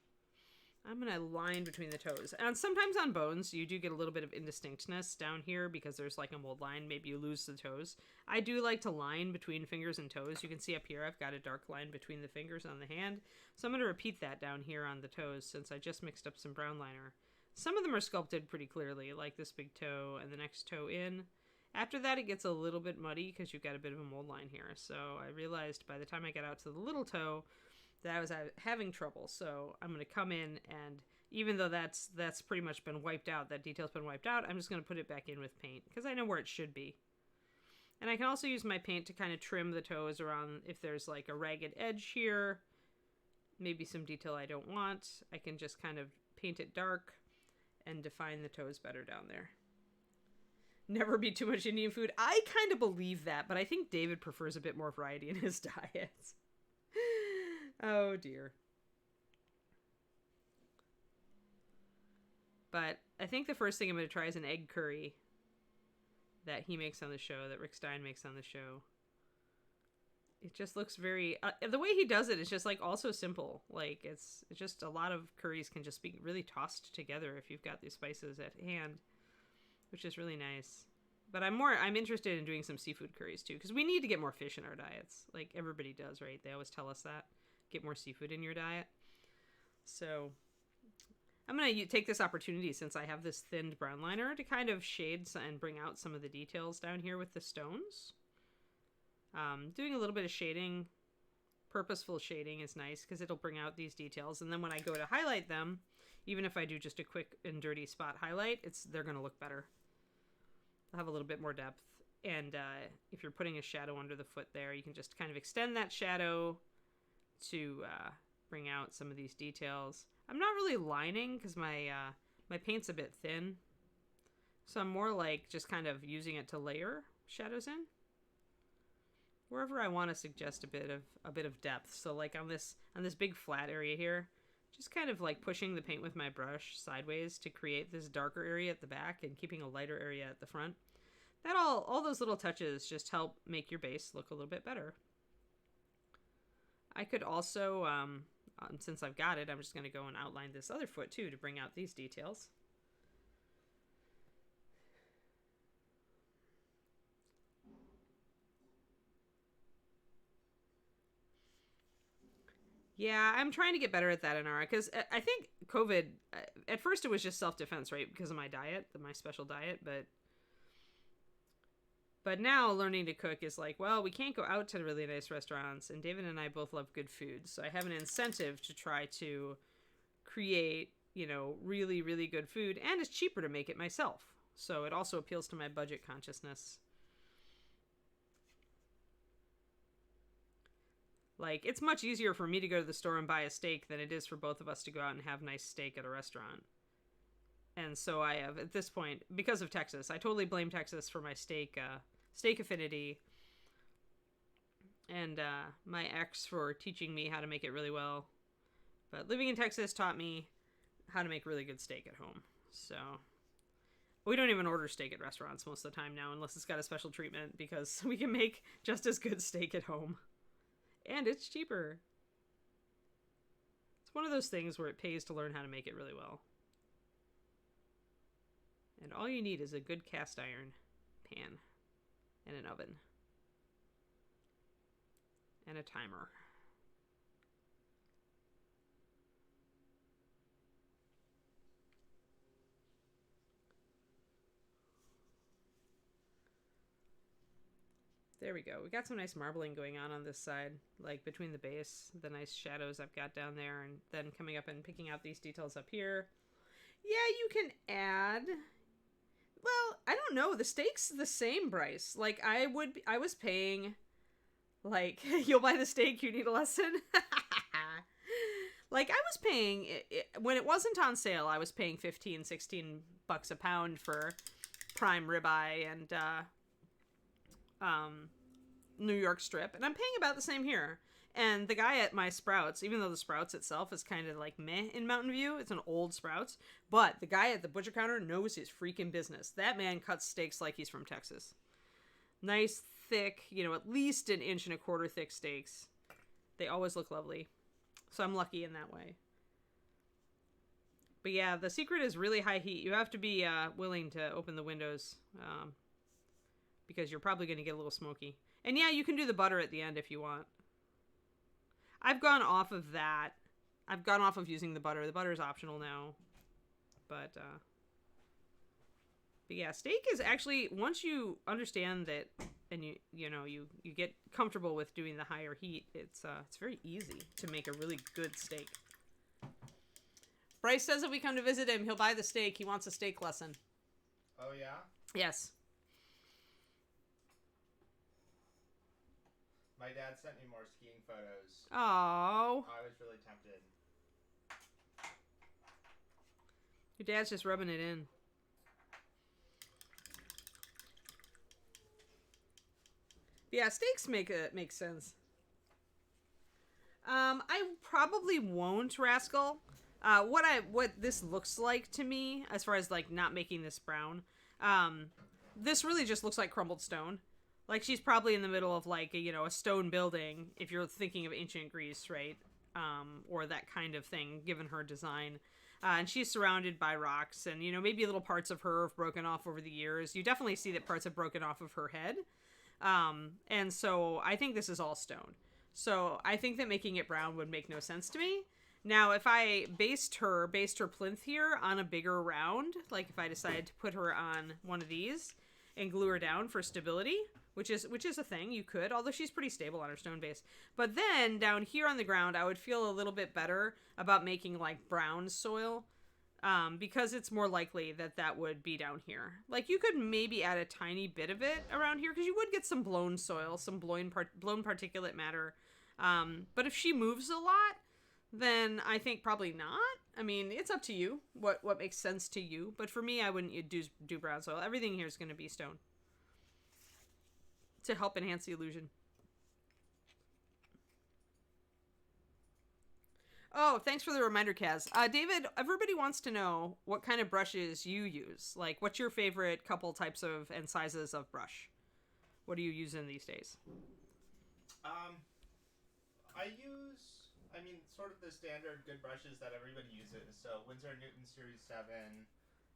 I'm going to line between the toes. And sometimes on bones, you do get a little bit of indistinctness down here because there's like a mold line. Maybe you lose the toes. I do like to line between fingers and toes. You can see up here I've got a dark line between the fingers on the hand. So I'm going to repeat that down here on the toes since I just mixed up some brown liner. Some of them are sculpted pretty clearly, like this big toe and the next toe in. After that, it gets a little bit muddy because you've got a bit of a mold line here. So I realized by the time I got out to the little toe that I was having trouble. So I'm going to come in, and even though that's pretty much been wiped out, that detail's been wiped out, I'm just going to put it back in with paint because I know where it should be. And I can also use my paint to kind of trim the toes around if there's like a ragged edge here, maybe some detail I don't want. I can just kind of paint it dark and define the toes better down there. Never be too much Indian food. I kind of believe that, but I think David prefers a bit more variety in his diet. Oh dear. But I think the first thing I'm going to try is an egg curry that he makes on the show, that Rick Stein makes on the show. It just looks very... the way he does it is just like also simple. Like it's just a lot of curries can just be really tossed together if you've got these spices at hand, which is really nice. But I'm interested in doing some seafood curries too, because we need to get more fish in our diets. Like everybody does, right? They always tell us that. Get more seafood in your diet. So I'm going to take this opportunity, since I have this thinned brown liner, to kind of shade and bring out some of the details down here with the stones. Doing a little bit of shading, purposeful shading is nice because it'll bring out these details. And then when I go to highlight them, even if I do just a quick and dirty spot highlight, they're going to look better. They'll have a little bit more depth. And if you're putting a shadow under the foot there, you can just kind of extend that shadow to bring out some of these details. I'm not really lining because my paint's a bit thin, so I'm more like just kind of using it to layer shadows in wherever I want to suggest a bit of depth. So like on this big flat area here, just kind of like pushing the paint with my brush sideways to create this darker area at the back and keeping a lighter area at the front. That all those little touches just help make your base look a little bit better. I could also, since I've got it, I'm just going to go and outline this other foot too to bring out these details. Yeah, I'm trying to get better at that, Inara, because I think COVID, at first it was just self-defense, right, because of my diet, my special diet, but now learning to cook is like, well, we can't go out to really nice restaurants, and David and I both love good food, so I have an incentive to try to create, really, really good food, and it's cheaper to make it myself, so it also appeals to my budget consciousness. Like, it's much easier for me to go to the store and buy a steak than it is for both of us to go out and have nice steak at a restaurant. And so I have, at this point, because of Texas, I totally blame Texas for my steak affinity. And my ex for teaching me how to make it really well. But living in Texas taught me how to make really good steak at home. So, We don't even order steak at restaurants most of the time now, unless it's got a special treatment, because we can make just as good steak at home. And it's cheaper. It's one of those things where it pays to learn how to make it really well. And all you need is a good cast iron pan and an oven and a timer. There we go. We got some nice marbling going on this side, like between the base, the nice shadows I've got down there, and then coming up and picking out these details up here. Yeah, you can add... Well, I don't know. The steak's the same, Bryce. Like, I was paying, like, you'll buy the steak, you need a lesson? Like, I was paying, when it wasn't on sale, I was paying $15-16 a pound for prime ribeye and, New York strip, and I'm paying about the same here. And the guy at my Sprouts, even though the Sprouts itself is kind of like meh in Mountain View, it's an old Sprouts, but the guy at the butcher counter knows his freaking business. That man cuts steaks like he's from Texas. Nice, thick, at least 1.25 inches thick steaks. They always look lovely. So I'm lucky in that way. But yeah, the secret is really high heat. You have to be willing to open the windows, because you're probably going to get a little smoky. And yeah, you can do the butter at the end if you want. I've gone off of that. I've gone off of using the butter. The butter is optional now. But yeah, steak is actually, once you understand that, and you get comfortable with doing the higher heat, it's very easy to make a really good steak. Bryce says if we come to visit him, he'll buy the steak. He wants a steak lesson. Oh, yeah? Yes. My dad sent me more skiing photos. Oh. I was really tempted. Your dad's just rubbing it in. Yeah, steaks make sense. I probably won't rascal. What this looks like to me, as far as like not making this brown, this really just looks like crumbled stone. Like, she's probably in the middle of, like, a stone building, if you're thinking of ancient Greece, right? Or that kind of thing, given her design. And she's surrounded by rocks, and, maybe little parts of her have broken off over the years. You definitely see that parts have broken off of her head. And so I think this is all stone. So I think that making it brown would make no sense to me. Now, if I based her plinth here on a bigger round, like if I decided to put her on one of these and glue her down for stability, which is a thing you could, although she's pretty stable on her stone base. But then down here on the ground, I would feel a little bit better about making like brown soil, because it's more likely that would be down here. Like, you could maybe add a tiny bit of it around here, because you would get some blown soil, some blown particulate matter. But if she moves a lot, then I think probably not. I mean, it's up to you what makes sense to you. But for me, I wouldn't do brown soil. Everything here is going to be stone to help enhance the illusion. Oh, thanks for the reminder, Kaz. David, everybody wants to know what kind of brushes you use. Like, what's your favorite couple types of and sizes of brush? What are you using these days? I mean, sort of the standard good brushes that everybody uses. So Winsor & Newton Series 7,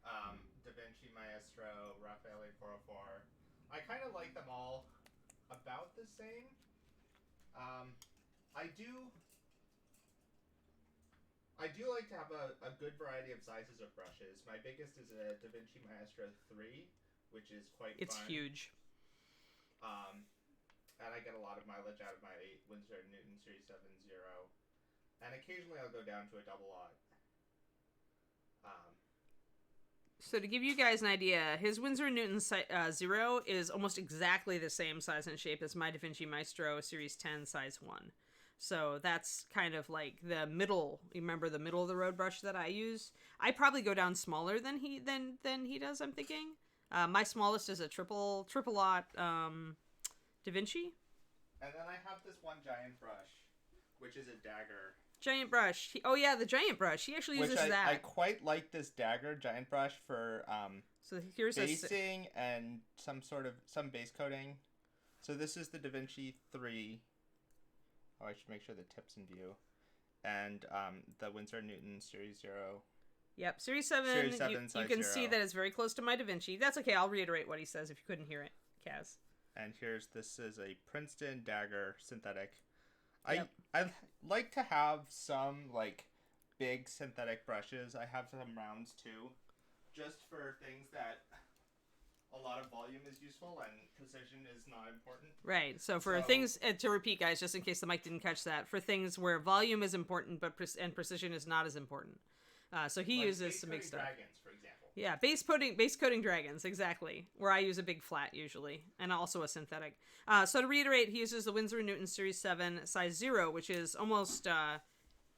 Da Vinci Maestro, Raffaele 404. I kind of like them all about the same. I do like to have a good variety of sizes of brushes. My biggest is a Da Vinci Maestro 3, which is quite fun. It's huge. And I get a lot of mileage out of my Winsor & Newton Series 7 Zero. And occasionally I'll go down to a double aught. So to give you guys an idea, his Winsor & Newton Zero is almost exactly the same size and shape as my Da Vinci Maestro Series 10 size 1. So that's kind of like the middle. You remember the middle of the road brush that I use? I probably go down smaller than he does, I'm thinking. My smallest is a triple aught Da Vinci. And then I have this one giant brush, which is a dagger. Giant brush. Oh yeah, the giant brush. He actually uses that. I quite like this dagger giant brush for so here's basing and some base coating. So this is the DaVinci 3. Oh, I should make sure the tip's in view. And the Winsor & Newton Series 0. Yep, Series 7. Series 7 you can see that it's very close to my DaVinci. That's okay. I'll reiterate what he says if you couldn't hear it, Kaz. And this is a Princeton dagger synthetic. Yep. I like to have some like big synthetic brushes. I have some rounds too, just for things that a lot of volume is useful and precision is not important. Right. So for things, to repeat, guys, just in case the mic didn't catch that, for things where volume is important but precision is not as important. So he uses some big stuff. Dragons, for example. Yeah, base coating dragons, exactly. Where I use a big flat usually, and also a synthetic. So to reiterate, he uses the Winsor & Newton Series 7 size 0, which is almost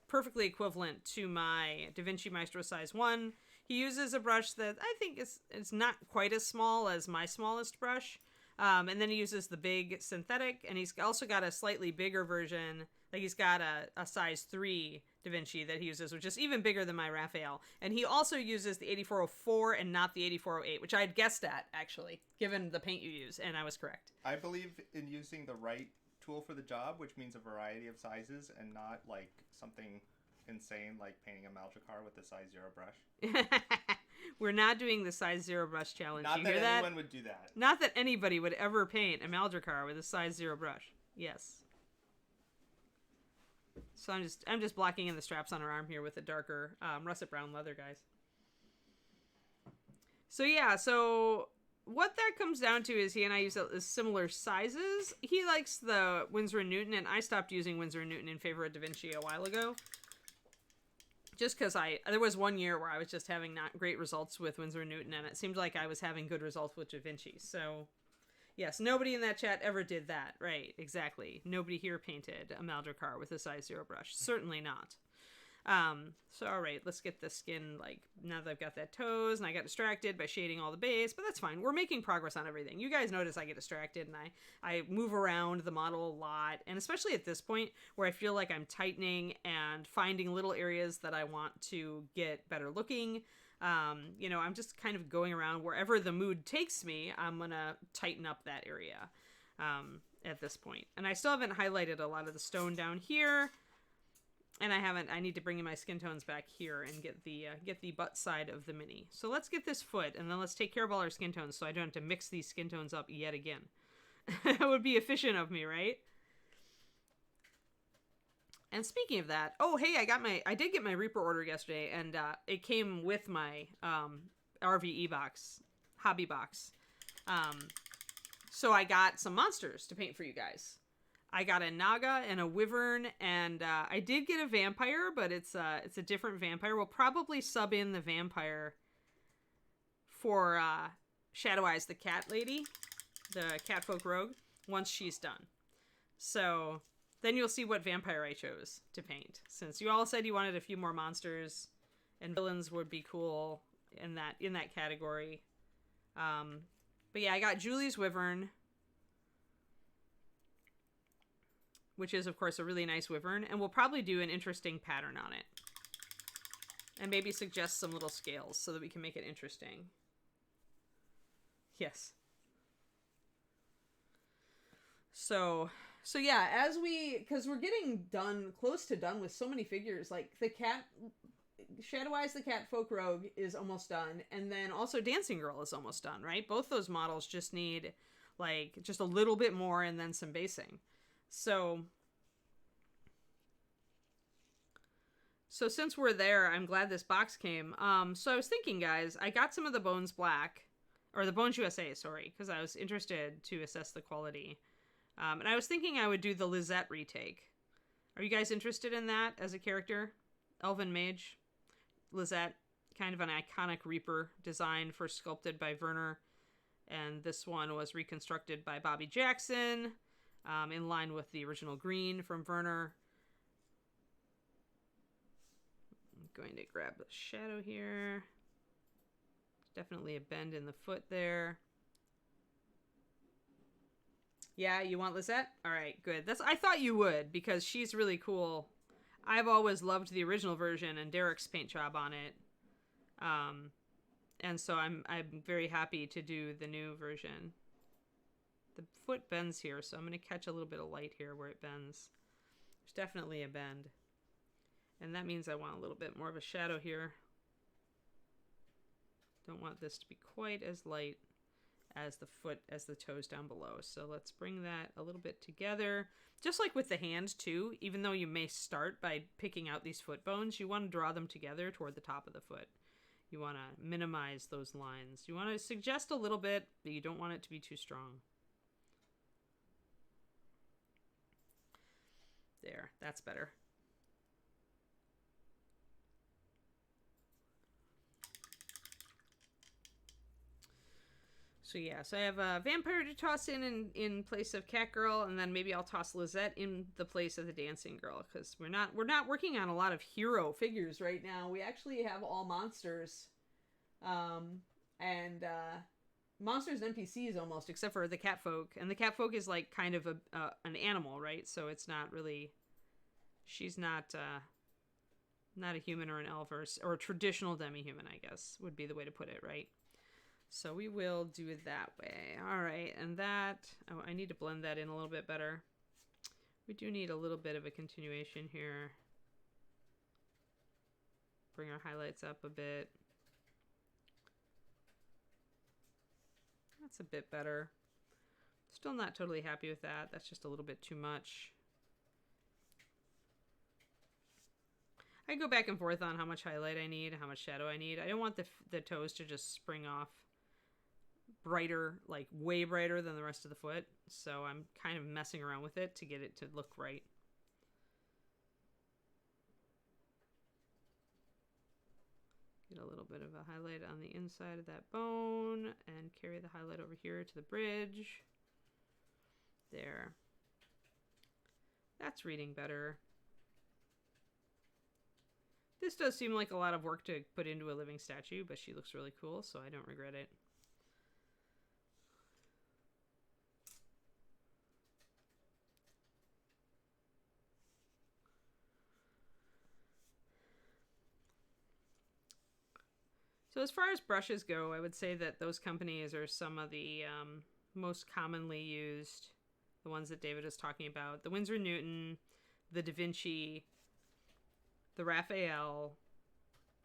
perfectly equivalent to my DaVinci Maestro size 1. He uses a brush that I think it's not quite as small as my smallest brush. And then he uses the big synthetic, and he's also got a slightly bigger version. Like he's got a size 3 DaVinci that he uses, which is even bigger than my Raphael. And he also uses the 8404 and not the 8408, which I had guessed at, actually, given the paint you use, and I was correct. I believe in using the right tool for the job, which means a variety of sizes and not like something insane like painting a Maldracar with a size 0 brush. We're not doing the size 0 brush challenge. Not you that hear anyone that? would do that. Not that anybody would ever paint a Maldracar with a size 0 brush. Yes. So I'm just blocking in the straps on her arm here with a darker russet brown leather, guys. So yeah, so what that comes down to is he and I use similar sizes. He likes the Winsor & Newton, and I stopped using Winsor & Newton in favor of DaVinci a while ago. Just because there was one year where I was just having not great results with Winsor & Newton, and it seemed like I was having good results with DaVinci. So, yes, nobody in that chat ever did that. Right, exactly. Nobody here painted a Maldracar with a size 0 brush. Certainly not. So, all right, let's get the skin, like, now that I've got that toes, and I got distracted by shading all the base, but that's fine. We're making progress on everything. You guys notice I get distracted, and I move around the model a lot, and especially at this point, where I feel like I'm tightening and finding little areas that I want to get better looking. You know, I'm just kind of going around wherever the mood takes me, I'm gonna tighten up that area, at this point. And I still haven't highlighted a lot of the stone down here. And I need to bring in my skin tones back here and get the butt side of the mini. So let's get this foot, and then let's take care of all our skin tones so I don't have to mix these skin tones up yet again. That would be efficient of me, right? And speaking of that, oh, hey, I did get my Reaper order yesterday, and it came with my RVE box, hobby box. So I got some monsters to paint for you guys. I got a Naga and a Wyvern, and I did get a vampire, but it's a different vampire. We'll probably sub in the vampire for Shadow Eyes, the cat lady, the catfolk rogue, once she's done. So then you'll see what vampire I chose to paint, since you all said you wanted a few more monsters, and villains would be cool in that category. But yeah, I got Julie's Wyvern, which is, of course, a really nice wyvern, and we'll probably do an interesting pattern on it. And maybe suggest some little scales so that we can make it interesting. Yes. So yeah, because we're getting close to done with so mmany figures, like the Shadow Eyes, the cat folk rogue is almost done, and then also Dancing Girl is almost done, right? Both those models just need, like, just a little bit more and then some basing. So since we're there, I'm glad this box came. So I was thinking, guys, I got some of the Bones Black, or the Bones USA, sorry, because I was interested to assess the quality. And I was thinking I would do the Lizette retake. Are you guys interested in that as a character? Elven Mage. Lizette, kind of an iconic Reaper design, first sculpted by Werner. And this one was reconstructed by Bobby Jackson. In line with the original green from Werner. I'm going to grab the shadow here. Definitely a bend in the foot there. Yeah, you want Lizette? All right, good. I thought you would, because she's really cool. I've always loved the original version and Derek's paint job on it. And so I'm very happy to do the new version. The foot bends here, so I'm going to catch a little bit of light here where it bends. There's definitely a bend. And that means I want a little bit more of a shadow here. Don't want this to be quite as light as the foot, as the toes down below. So let's bring that a little bit together. Just like with the hand too, even though you may start by picking out these foot bones, you want to draw them together toward the top of the foot. You want to minimize those lines. You want to suggest a little bit, but you don't want it to be too strong. There, that's better. So yeah, so I have a vampire to toss in place of Catgirl, and then maybe I'll toss Lizette in the place of the dancing girl, because we're not working on a lot of hero figures right now. We actually have all monsters, and monsters and NPCs almost, except for the catfolk, and the catfolk is like kind of an animal, right? So it's not really, she's not a human or an elf or a traditional demi-human, I guess would be the way to put it, right? So we will do it that way. All right, and that, oh, I need to blend that in a little bit better. We do need a little bit of a continuation here. Bring our highlights up a bit. That's a bit better. Still not totally happy with that. That's just a little bit too much. I go back and forth on how much highlight I need, how much shadow I need. I don't want the toes to just spring off brighter, like way brighter than the rest of the foot. So I'm kind of messing around with it to get it to look right. Get a little bit of a highlight on the inside of that bone and carry the highlight over here to the bridge. There. That's reading better. This does seem like a lot of work to put into a living statue, but she looks really cool, so I don't regret it. So as far as brushes go, I would say that those companies are some of the most commonly used, the ones that David is talking about. The Winsor Newton, the Da Vinci, the Raphael,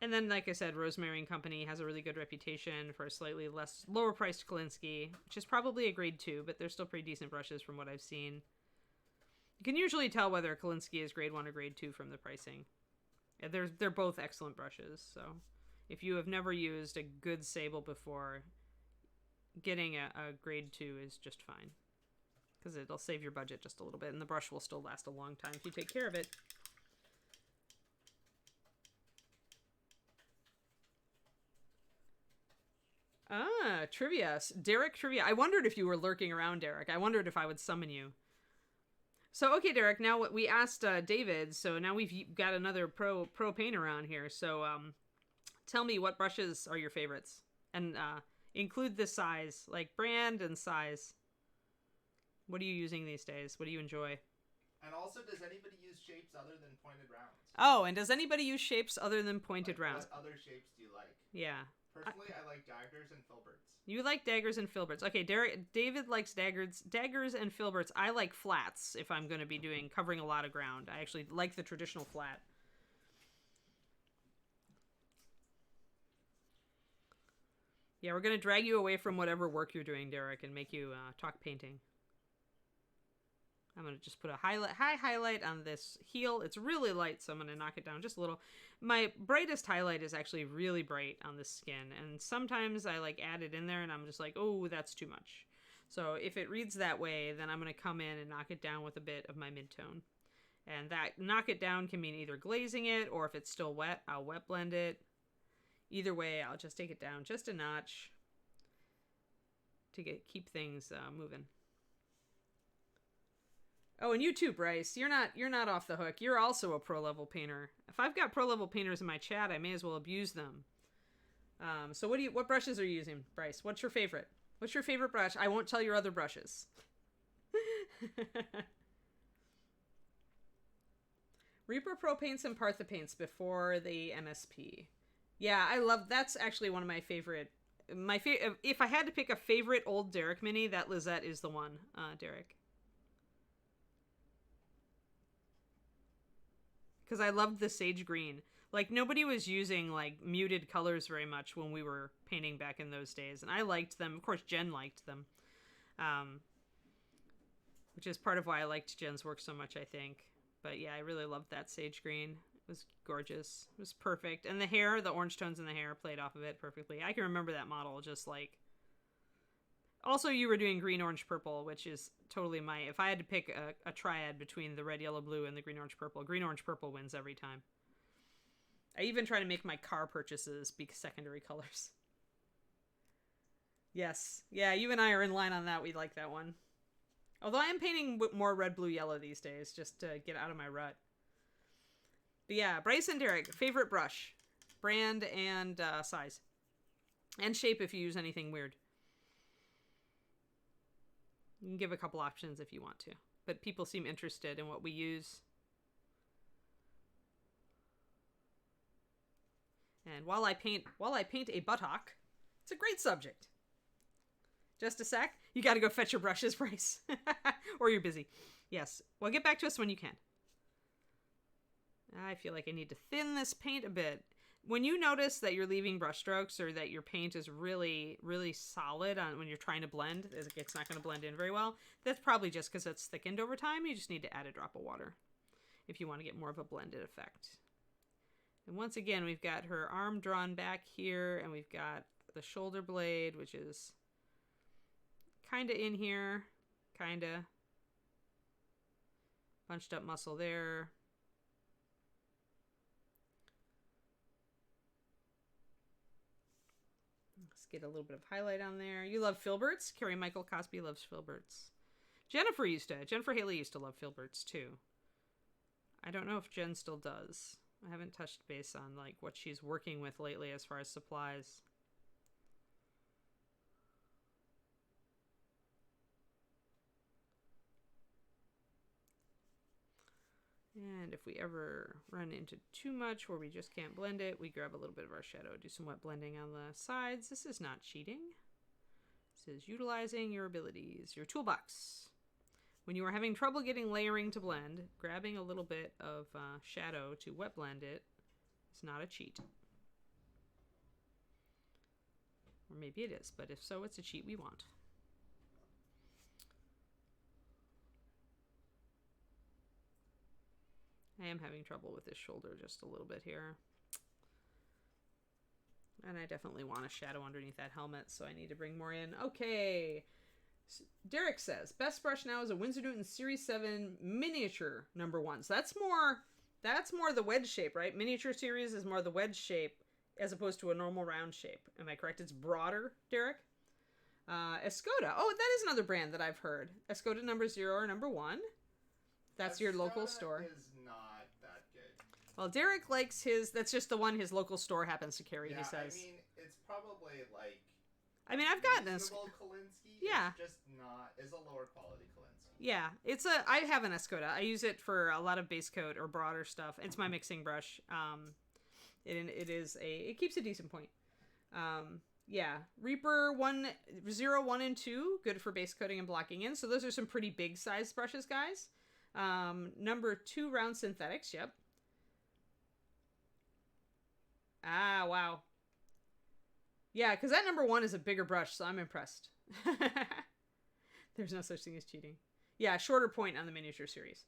and then, like I said, Rosemary and Company has a really good reputation for a slightly lower priced Kolinsky, which is probably a grade 2, but they're still pretty decent brushes from what I've seen. You can usually tell whether a Kolinsky is grade 1 or grade 2 from the pricing. They're both excellent brushes, so if you have never used a good sable before, getting a grade 2 is just fine, because it'll save your budget just a little bit, and the brush will still last a long time if you take care of it. Ah, trivia. Derek trivia. I wondered if you were lurking around, Derek. I wondered if I would summon you. So, okay, Derek, now we asked David, so now we've got another pro painter around here. So, tell me, what brushes are your favorites? And include the size, like brand and size. What are you using these days? What do you enjoy? And also, does anybody use shapes other than pointed rounds? Oh, and does anybody use shapes other than pointed rounds? What other shapes do you like? Yeah. Personally, I like daggers and filberts. You like daggers and filberts. Okay, David likes daggers and filberts. I like flats if I'm going to be covering a lot of ground. I actually like the traditional flat. Yeah, we're going to drag you away from whatever work you're doing, Derek, and make you talk painting. I'm going to just put a high highlight on this heel. It's really light, so I'm going to knock it down just a little. My brightest highlight is actually really bright on the skin, and sometimes I like add it in there and I'm just like, oh, that's too much. So if it reads that way, then I'm going to come in and knock it down with a bit of my midtone. And that knock it down can mean either glazing it, or if it's still wet, I'll wet blend it. Either way, I'll just take it down just a notch to keep things moving. Oh, and you too, Bryce. You're not off the hook. You're also a pro level painter. If I've got pro level painters in my chat, I may as well abuse them. So what brushes are you using, Bryce? What's your favorite? What's your favorite brush? I won't tell your other brushes. Reaper Pro paints and Partha paints before the MSP. Yeah, I love, that's actually one of my favorite. If I had to pick a favorite old Derek mini, that Lizette is the one, Derek. Because I loved the sage green. Like, nobody was using, like, muted colors very much when we were painting back in those days. And I liked them. Of course, Jen liked them. Which is part of why I liked Jen's work so much, I think. But yeah, I really loved that sage green. It was gorgeous. It was perfect. And the hair, the orange tones in the hair played off of it perfectly. I can remember that model just like... Also, you were doing green, orange, purple, which is totally my... If I had to pick a triad between the red, yellow, blue, and the green, orange, purple wins every time. I even try to make my car purchases be secondary colors. Yes. Yeah, you and I are in line on that. We like that one. Although I am painting more red, blue, yellow these days, just to get out of my rut. But yeah, Bryce and Derek, favorite brush. Brand and size. And shape if you use anything weird. You can give a couple options if you want to. But people seem interested in what we use. And while I paint a buttock, it's a great subject. Just a sec. You got to go fetch your brushes, Bryce. Or you're busy. Yes. Well, get back to us when you can. I feel like I need to thin this paint a bit. When you notice that you're leaving brush strokes or that your paint is really, really solid when you're trying to blend, it's not going to blend in very well, that's probably just because it's thickened over time. You just need to add a drop of water if you want to get more of a blended effect. And once again, we've got her arm drawn back here, and we've got the shoulder blade, which is kind of in here, kind of. Bunched up muscle there. Let's get a little bit of highlight on there. You love filberts? Carrie Michael Cosby loves filberts. Jennifer Haley used to love filberts too. I don't know if Jen still does. I haven't touched base on like what she's working with lately as far as supplies. And if we ever run into too much where we just can't blend it, we grab a little bit of our shadow, do some wet blending on the sides. This is not cheating. This is utilizing your abilities, your toolbox. When you are having trouble getting layering to blend, grabbing a little bit of shadow to wet blend it is not a cheat. Or maybe it is, but if so, it's a cheat we want. I am having trouble with this shoulder just a little bit here. And I definitely want a shadow underneath that helmet, so I need to bring more in. Okay. Derek says, best brush now is a Winsor Newton Series 7 miniature #1. So that's more the wedge shape, right? Miniature series is more the wedge shape as opposed to a normal round shape. Am I correct? It's broader, Derek? Escoda. Oh, that is another brand that I've heard. Escoda #0 or #1. That's your local store. Is not that good. Well, Derek likes his, that's just the one his local store happens to carry, Yeah, he says. I mean, it's probably like... I mean, I've gotten this. Kolinsky. Yeah. It's just not, is a lower quality Kolinsky. Yeah, I have an Escoda. I use it for a lot of base coat or broader stuff. It's my mixing brush. It keeps a decent point. Yeah, Reaper 0, 1, and 2, good for base coating and blocking in. So those are some pretty big size brushes, guys. #2 round synthetics, yep. Ah, wow. Yeah, because that #1 is a bigger brush, so I'm impressed. There's no such thing as cheating. Yeah, shorter point on the miniature series.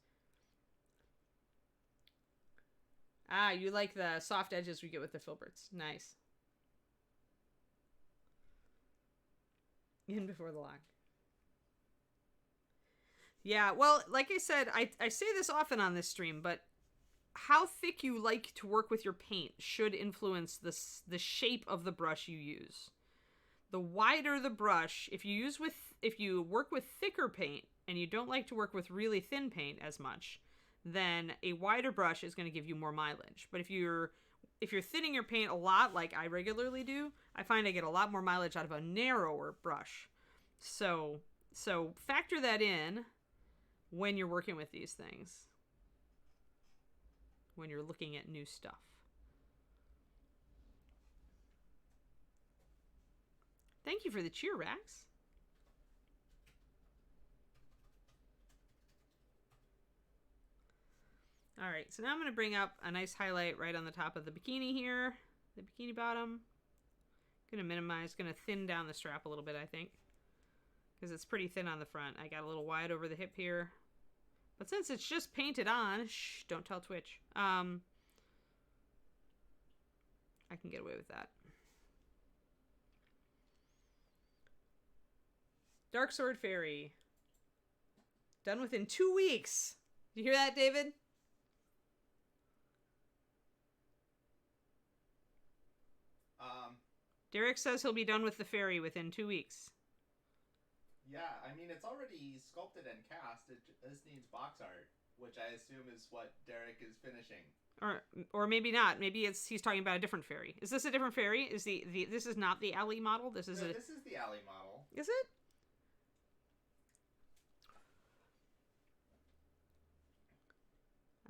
Ah, you like the soft edges we get with the filberts. Nice. In before the lock. Yeah, well, like I said, I say this often on this stream, but how thick you like to work with your paint should influence the shape of the brush you use. The wider the brush, if you work with thicker paint and you don't like to work with really thin paint as much, then a wider brush is going to give you more mileage. But if you're thinning your paint a lot, like I regularly do, I find I get a lot more mileage out of a narrower brush. So factor that in when you're working with these things. when you're looking at new stuff. Thank you for the cheer, Rax. All right, so now I'm going to bring up a nice highlight right on the top of the bikini here, the bikini bottom. Going to minimize, going to thin down the strap a little bit, I think, because it's pretty thin on the front. I got a little wide over the hip here, but since it's just painted on, shh, don't tell Twitch. I can get away with that. Dark Sword Fairy. Done within 2 weeks. You hear that, David? Derek says he'll be done with the fairy within 2 weeks. Yeah, I mean, it's already sculpted and cast. It just needs box art, which I assume is what Derek is finishing. Or maybe not. Maybe he's talking about a different fairy. Is this a different fairy? Is this is not the alley model? This is this is the alley model. Is it?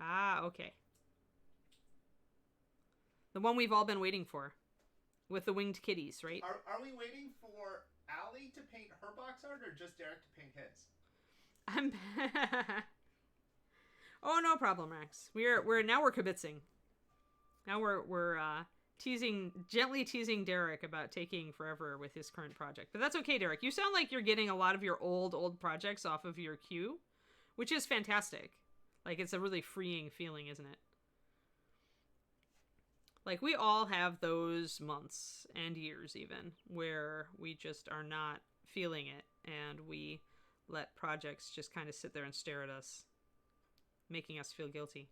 Ah, okay. The one we've all been waiting for. With the winged kitties, right? Are we waiting for Allie to paint her box art or just Derek to paint his? Oh, no problem, Max. We're kibitzing. Now we're gently teasing Derek about taking forever with his current project. But that's okay, Derek. You sound like you're getting a lot of your old projects off of your queue, which is fantastic. Like, it's a really freeing feeling, isn't it? Like, we all have those months and years even where we just are not feeling it and we let projects just kind of sit there and stare at us, making us feel guilty.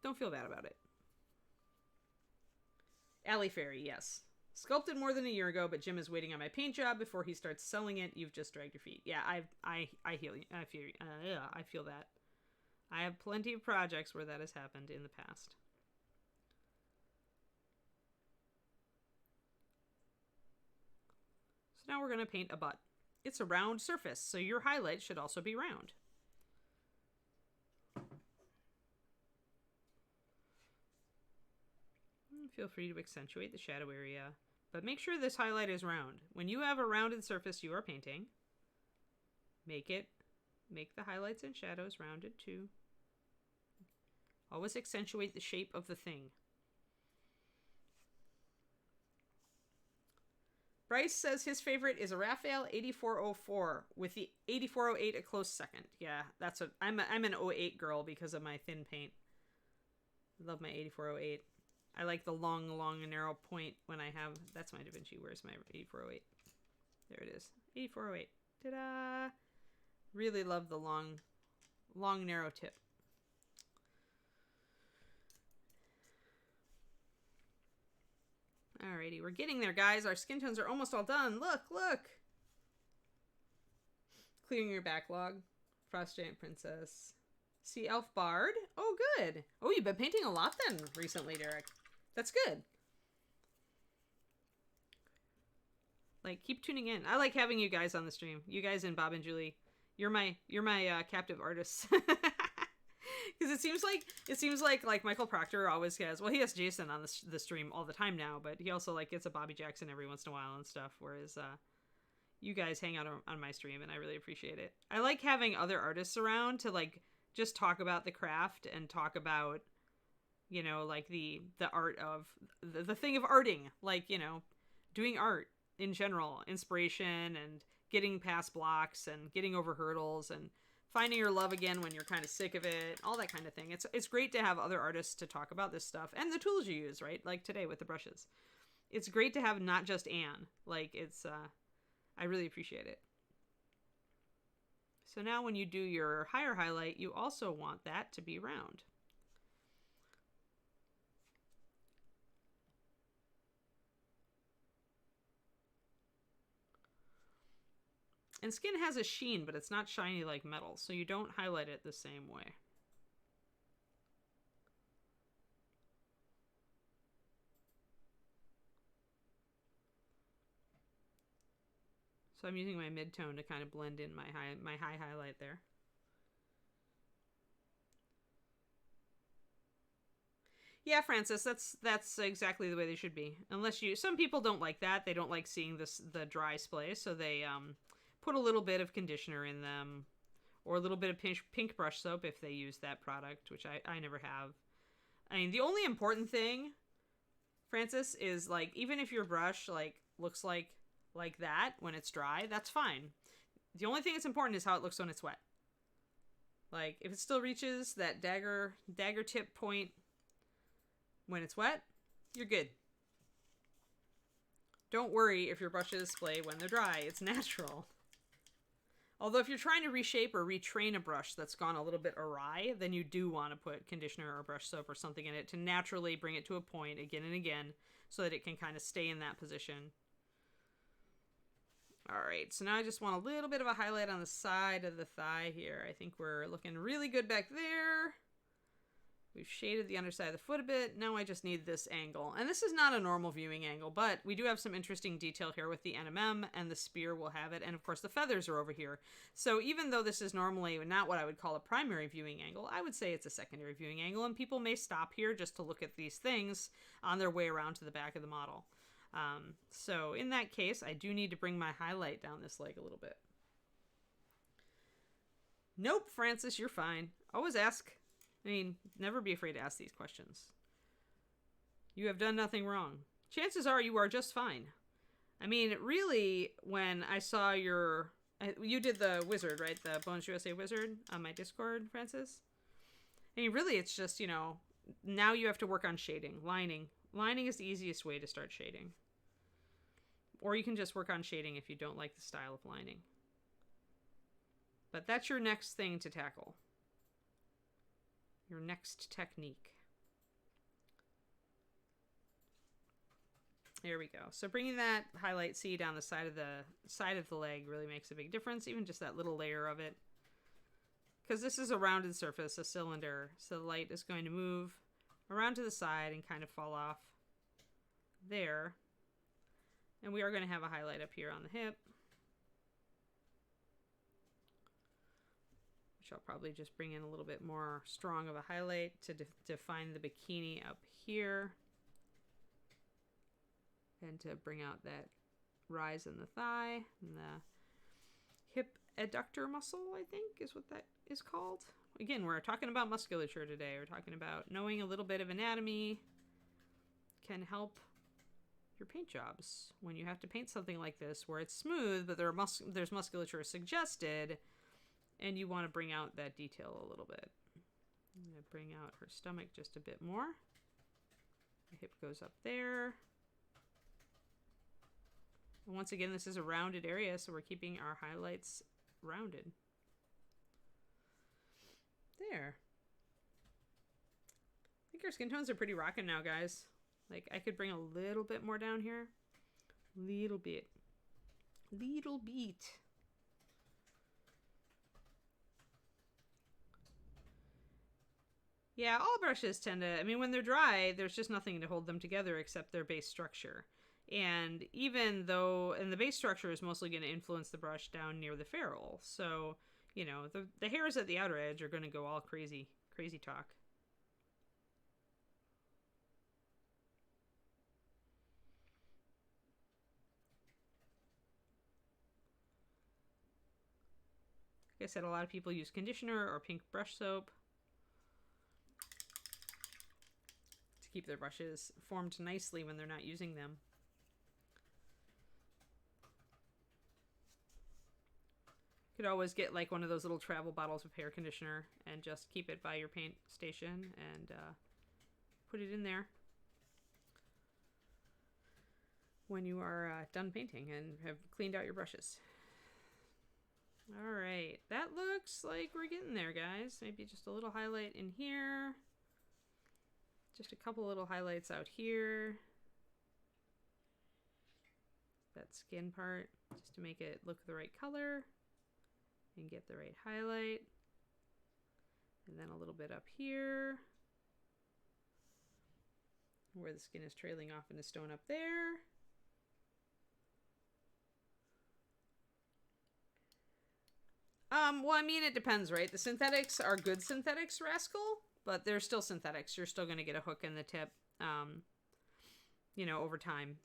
Don't feel bad about it. Alley Fairy, yes. Sculpted more than a year ago, but Jim is waiting on my paint job before he starts selling it. You've just dragged your feet. Yeah, I feel that. I have plenty of projects where that has happened in the past. So now we're going to paint a butt. It's a round surface, so your highlight should also be round. Feel free to accentuate the shadow area, but make sure this highlight is round. When you have a rounded surface you are painting, make the highlights and shadows rounded too. Always accentuate the shape of the thing. Bryce says his favorite is a Raphael 8404 with the 8408 a close second. Yeah, that's what I'm an 08 girl because of my thin paint. Love my 8408. I like the long and narrow point when I have... That's my Da Vinci. Where's my 8408? There it is. 8408. Ta-da! Really love the long, narrow tip. Alrighty, we're getting there, guys. Our skin tones are almost all done. Look! Clearing your backlog. Frost Giant Princess. Sea Elf Bard. Oh, good. Oh, you've been painting a lot then recently, Derek. That's good. Like, keep tuning in. I like having you guys on the stream. You guys and Bob and Julie. You're my captive artists. Because it seems like Michael Proctor always has. Well, he has Jason on the stream all the time now, but he also like gets a Bobby Jackson every once in a while and stuff. Whereas you guys hang out on my stream, and I really appreciate it. I like having other artists around to like just talk about the craft and talk about, you know, like the art of the thing of arting, like, you know, doing art in general, inspiration and getting past blocks and getting over hurdles and finding your love again when you're kind of sick of it, all that kind of thing. It's great to have other artists to talk about this stuff and the tools you use, right? Like today with the brushes. It's great to have not just Anne. Like, it's, I really appreciate it. So now when you do your higher highlight, you also want that to be round. And skin has a sheen, but it's not shiny like metal, so you don't highlight it the same way. So I'm using my mid-tone to kind of blend in my high highlight there. Yeah, Francis, that's exactly the way they should be. Unless you, some people don't like that. They don't like seeing the dry splay, so they put a little bit of conditioner in them, or a little bit of pink brush soap if they use that product, which I never have. I mean, the only important thing, Francis, is like even if your brush like looks like that when it's dry, that's fine. The only thing that's important is how it looks when it's wet. Like if it still reaches that dagger tip point when it's wet, you're good. Don't worry if your brushes splay when they're dry. It's natural. Although if you're trying to reshape or retrain a brush that's gone a little bit awry, then you do want to put conditioner or brush soap or something in it to naturally bring it to a point again and again so that it can kind of stay in that position. Alright, so now I just want a little bit of a highlight on the side of the thigh here. I think we're looking really good back there. We've shaded the underside of the foot a bit. Now I just need this angle. And this is not a normal viewing angle, but we do have some interesting detail here with the NMM, and the spear will have it. And of course the feathers are over here. So even though this is normally not what I would call a primary viewing angle, I would say it's a secondary viewing angle, and people may stop here just to look at these things on their way around to the back of the model. So in that case, I do need to bring my highlight down this leg a little bit. Nope, Francis, you're fine. Always ask. I mean, never be afraid to ask these questions. You have done nothing wrong. Chances are you are just fine. I mean, really, when I saw your... You did the wizard, right? The Bones USA wizard on my Discord, Francis? I mean, really, it's just, you know, now you have to work on shading. Lining. Lining is the easiest way to start shading. Or you can just work on shading if you don't like the style of lining. But that's your next thing to tackle. Your next technique. There we go. So bringing that highlight C down the side of the leg really makes a big difference, even just that little layer of it. Because this is a rounded surface, a cylinder, so the light is going to move around to the side and kind of fall off there. And we are going to have a highlight up here on the hip, which I'll probably just bring in a little bit more strong of a highlight to define the bikini up here, and to bring out that rise in the thigh and the hip adductor muscle, I think is what that is called. Again, we're talking about musculature today. We're talking about knowing a little bit of anatomy can help your paint jobs. When you have to paint something like this where it's smooth, but there's musculature suggested, and you want to bring out that detail a little bit. I'm going to bring out her stomach just a bit more. The hip goes up there. And once again, this is a rounded area, so we're keeping our highlights rounded. There. I think our skin tones are pretty rocking now, guys. Like, I could bring a little bit more down here. Little bit. Little bit. Yeah, all brushes tend to, I mean, when they're dry, there's just nothing to hold them together except their base structure. And even though, and the base structure is mostly going to influence the brush down near the ferrule. So, you know, the hairs at the outer edge are going to go all crazy talk. Like I said, a lot of people use conditioner or pink brush soap to keep their brushes formed nicely when they're not using them. You could always get like one of those little travel bottles of hair conditioner and just keep it by your paint station and put it in there when you are done painting and have cleaned out your brushes. Alright, that looks like we're getting there, guys. Maybe just a little highlight in here. Just a couple little highlights out here. That skin part, just to make it look the right color and get the right highlight. And then a little bit up here where the skin is trailing off into stone up there. Well, I mean, it depends, right? The synthetics are good synthetics, Rascal, but they're still synthetics. You're still going to get a hook in the tip, over time.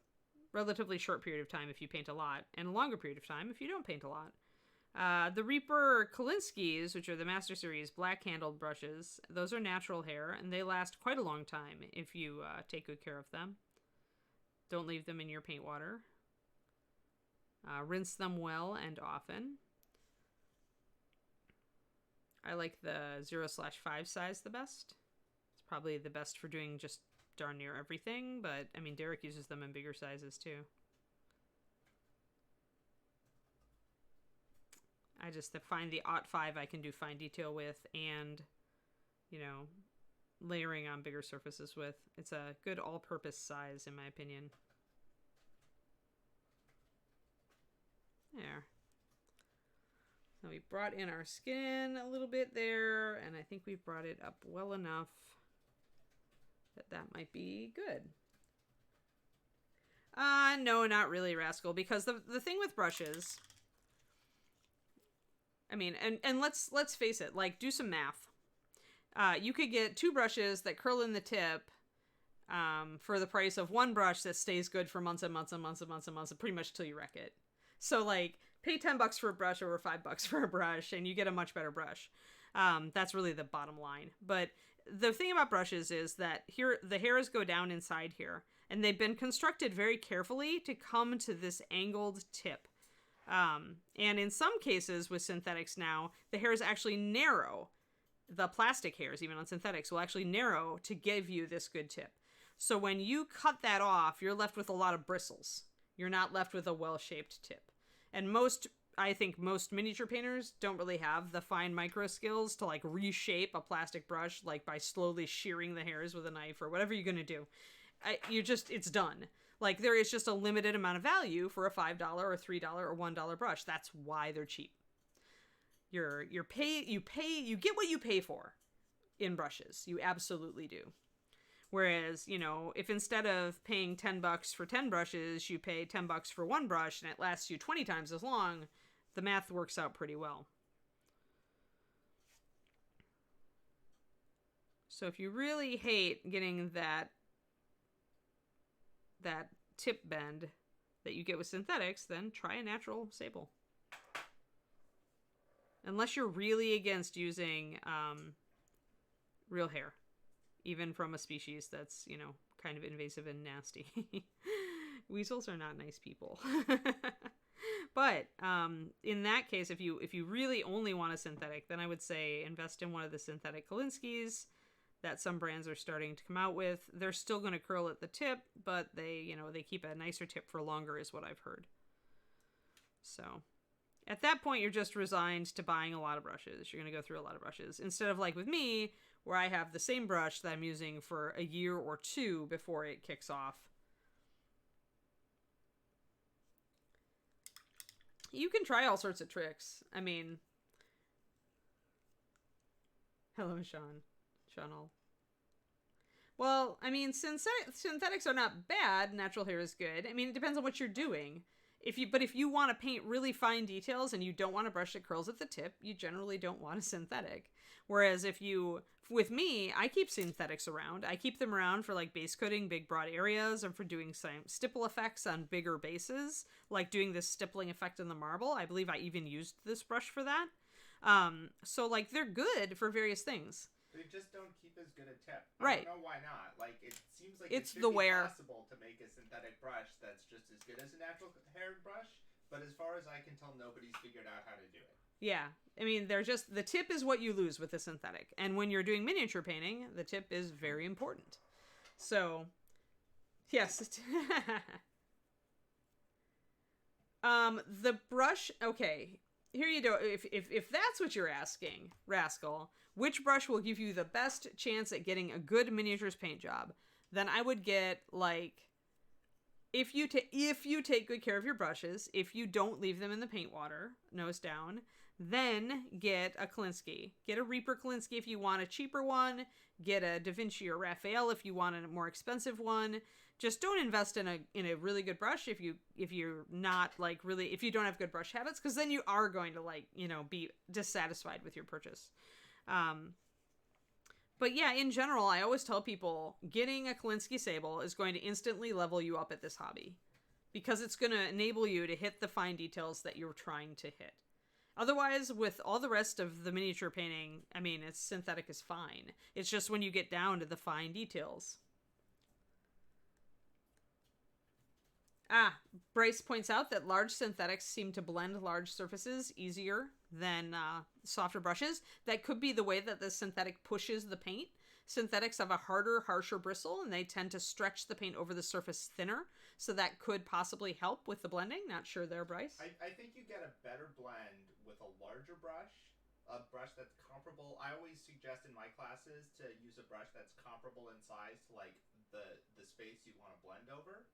Relatively short period of time if you paint a lot, and a longer period of time if you don't paint a lot. The Reaper Kalinskis, which are the Master Series black-handled brushes, those are natural hair, and they last quite a long time if you take good care of them. Don't leave them in your paint water. Rinse them well and often. I like the 0/5 size the best. It's probably the best for doing just darn near everything, but I mean, Derek uses them in bigger sizes too. I just find the 0.5 I can do fine detail with, and layering on bigger surfaces with. It's a good all-purpose size in my opinion. There. So we brought in our skin a little bit there, and I think we've brought it up well enough that might be good. No, not really, Rascal, because the thing with brushes, I mean, and let's face it, like, do some math. You could get 2 brushes that curl in the tip for the price of 1 brush that stays good for months and months and months and months and months, pretty much till you wreck it. So, like, pay $10 for a brush over $5 for a brush, and you get a much better brush. That's really the bottom line. But the thing about brushes is that here the hairs go down inside here, and they've been constructed very carefully to come to this angled tip. And in some cases with synthetics now, the hairs actually narrow. The plastic hairs, even on synthetics, will actually narrow to give you this good tip. So when you cut that off, you're left with a lot of bristles. You're not left with a well-shaped tip. And I think most miniature painters don't really have the fine micro skills to like reshape a plastic brush, like by slowly shearing the hairs with a knife or whatever you're going to do. It's done. Like, there is just a limited amount of value for a $5 or $3 or $1 brush. That's why they're cheap. You get what you pay for in brushes. You absolutely do. Whereas, if instead of paying $10 for 10 brushes, you pay $10 for 1 brush and it lasts you 20 times as long, the math works out pretty well. So if you really hate getting that tip bend that you get with synthetics, then try a natural sable. Unless you're really against using real hair. Even from a species that's, kind of invasive and nasty. Weasels are not nice people. But in that case, if you really only want a synthetic, then I would say invest in one of the synthetic Kalinskis that some brands are starting to come out with. They're still going to curl at the tip, but they keep a nicer tip for longer is what I've heard. So at that point, you're just resigned to buying a lot of brushes. You're going to go through a lot of brushes. Instead of like with me, where I have the same brush that I'm using for a year or 2 before it kicks off. You can try all sorts of tricks. I mean, hello, Sean. Seanal. Well, I mean, synthetics are not bad. Natural hair is good. I mean, it depends on what you're doing. If you want to paint really fine details and you don't want a brush that curls at the tip, you generally don't want a synthetic. Whereas with me, I keep synthetics around. I keep them around for like base coating big broad areas and for doing some stipple effects on bigger bases, like doing this stippling effect in the marble. I believe I even used this brush for that. So like they're good for various things. They just don't keep as good a tip. Right. I don't know why not. Like, it seems like it's it should the be wear. possible to make a synthetic brush that's just as good as a natural hair brush, but as far as I can tell, nobody's figured out how to do it. Yeah. I mean, the tip is what you lose with the synthetic. And when you're doing miniature painting, the tip is very important. So, yes. The brush, okay. Here you go. If that's what you're asking, Rascal, which brush will give you the best chance at getting a good miniatures paint job, then I would get, like, if you take good care of your brushes, if you don't leave them in the paint water, nose down, then get a Kalinsky. Get a Reaper Kalinsky if you want a cheaper one. Get a Da Vinci or Raphael if you want a more expensive one. Just don't invest in a really good brush if you're not like really, if you don't have good brush habits, because then you are going to be dissatisfied with your purchase. But yeah, in general, I always tell people getting a Kolinsky sable is going to instantly level you up at this hobby because it's going to enable you to hit the fine details that you're trying to hit. Otherwise, with all the rest of the miniature painting, I mean, it's synthetic is fine. It's just when you get down to the fine details. Bryce points out that large synthetics seem to blend large surfaces easier than softer brushes. That could be the way that the synthetic pushes the paint. Synthetics have a harder, harsher bristle, and they tend to stretch the paint over the surface thinner, so that could possibly help with the blending. Not sure there, Bryce. I think you get a better blend with a larger brush, a brush that's comparable. I always suggest in my classes to use a brush that's comparable in size to like the space you want to blend over.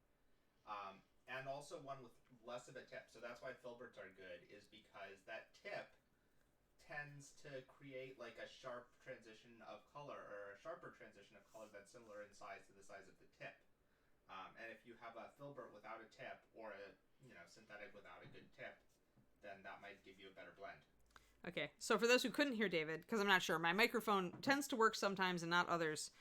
And also one with less of a tip. So that's why filberts are good, is because that tip tends to create like a sharp transition of color, or a sharper transition of color that's similar in size to the size of the tip. And if you have a filbert without a tip, or a synthetic without a good tip, then that might give you a better blend. Okay, so for those who couldn't hear David, because I'm not sure, my microphone tends to work sometimes and not others.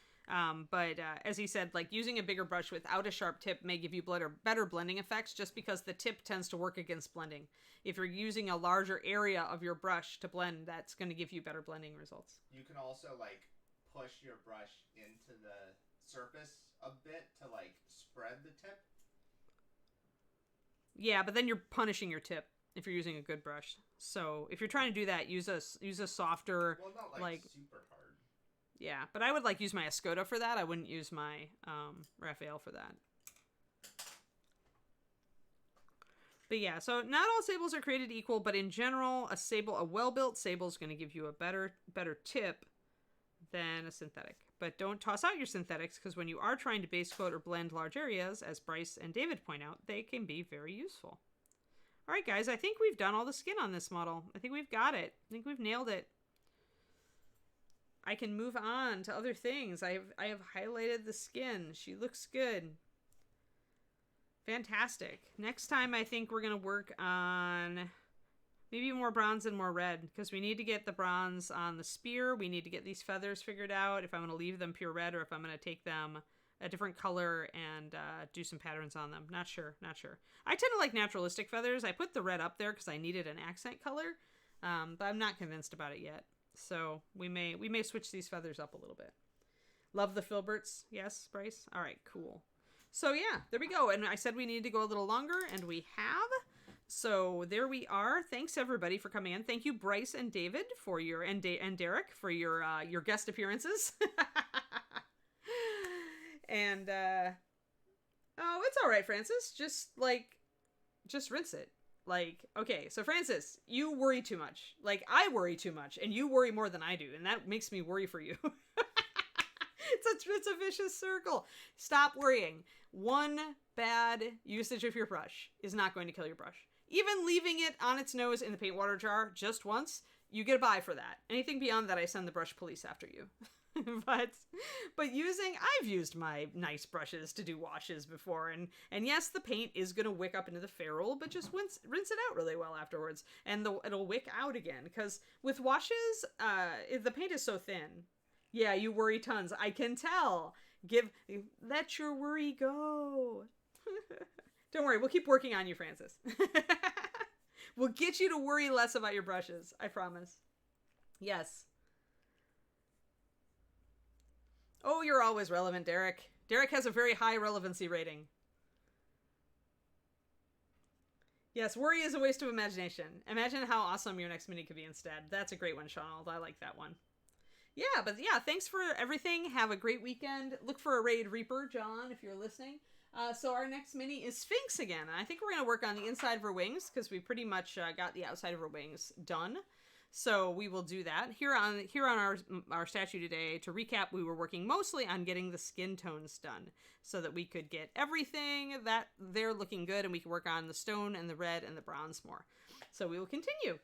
But as he said, like using a bigger brush without a sharp tip may give you better blending effects just because the tip tends to work against blending. If you're using a larger area of your brush to blend, that's going to give you better blending results. You can also like push your brush into the surface a bit to like spread the tip. Yeah, but then you're punishing your tip if you're using a good brush. So if you're trying to do that, use a softer, well, not like super hard. Yeah, but I would like use my Escoda for that. I wouldn't use my Raphael for that. But yeah, so not all sables are created equal, but in general, a well-built sable is going to give you a better tip than a synthetic. But don't toss out your synthetics, because when you are trying to base coat or blend large areas, as Bryce and David point out, they can be very useful. All right, guys, I think we've done all the skin on this model. I think we've got it. I think we've nailed it. I can move on to other things. I have highlighted the skin. She looks good. Fantastic. Next time, I think we're going to work on maybe more bronze and more red, because we need to get the bronze on the spear. We need to get these feathers figured out, if I'm going to leave them pure red or if I'm going to take them a different color and do some patterns on them. Not sure. I tend to like naturalistic feathers. I put the red up there because I needed an accent color, but I'm not convinced about it yet. So we may switch these feathers up a little bit. Love the filberts. Yes, Bryce? All right, cool. So yeah, there we go. And I said we needed to go a little longer, and we have. So there we are. Thanks everybody for coming in. Thank you, Bryce and David, for your and Derek for your guest appearances. And it's all right, Francis. Just rinse it. Like, okay, so Francis, you worry too much. Like, I worry too much, and you worry more than I do, and that makes me worry for you. It's a vicious circle. Stop worrying. One bad usage of your brush is not going to kill your brush. Even leaving it on its nose in the paint water jar just once, you get a buy for that. Anything beyond that, I send the brush police after you. but I've used my nice brushes to do washes before, and yes, the paint is going to wick up into the ferrule, but just rinse it out really well afterwards, and it'll wick out again, because with washes, the paint is so thin. Yeah, you worry tons. I can tell. Let your worry go. Don't worry, we'll keep working on you, Francis. We'll get you to worry less about your brushes, I promise. Yes. Oh, you're always relevant, Derek. Derek has a very high relevancy rating. Yes, worry is a waste of imagination. Imagine how awesome your next mini could be instead. That's a great one, Sean. I like that one. Yeah, but yeah, thanks for everything. Have a great weekend. Look for a raid Reaper, John, if you're listening. So our next mini is Sphinx again. And I think we're going to work on the inside of her wings, because we pretty much got the outside of her wings done. So we will do that. Here on our statue today, to recap, we were working mostly on getting the skin tones done so that we could get everything that they're looking good, and we can work on the stone and the red and the bronze more. So we will continue.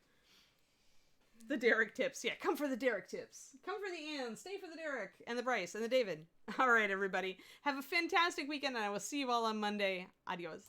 The Derek tips. Yeah, come for the Derek tips. Come for the Ann. Stay for the Derek and the Bryce and the David. All right, everybody. Have a fantastic weekend, and I will see you all on Monday. Adios.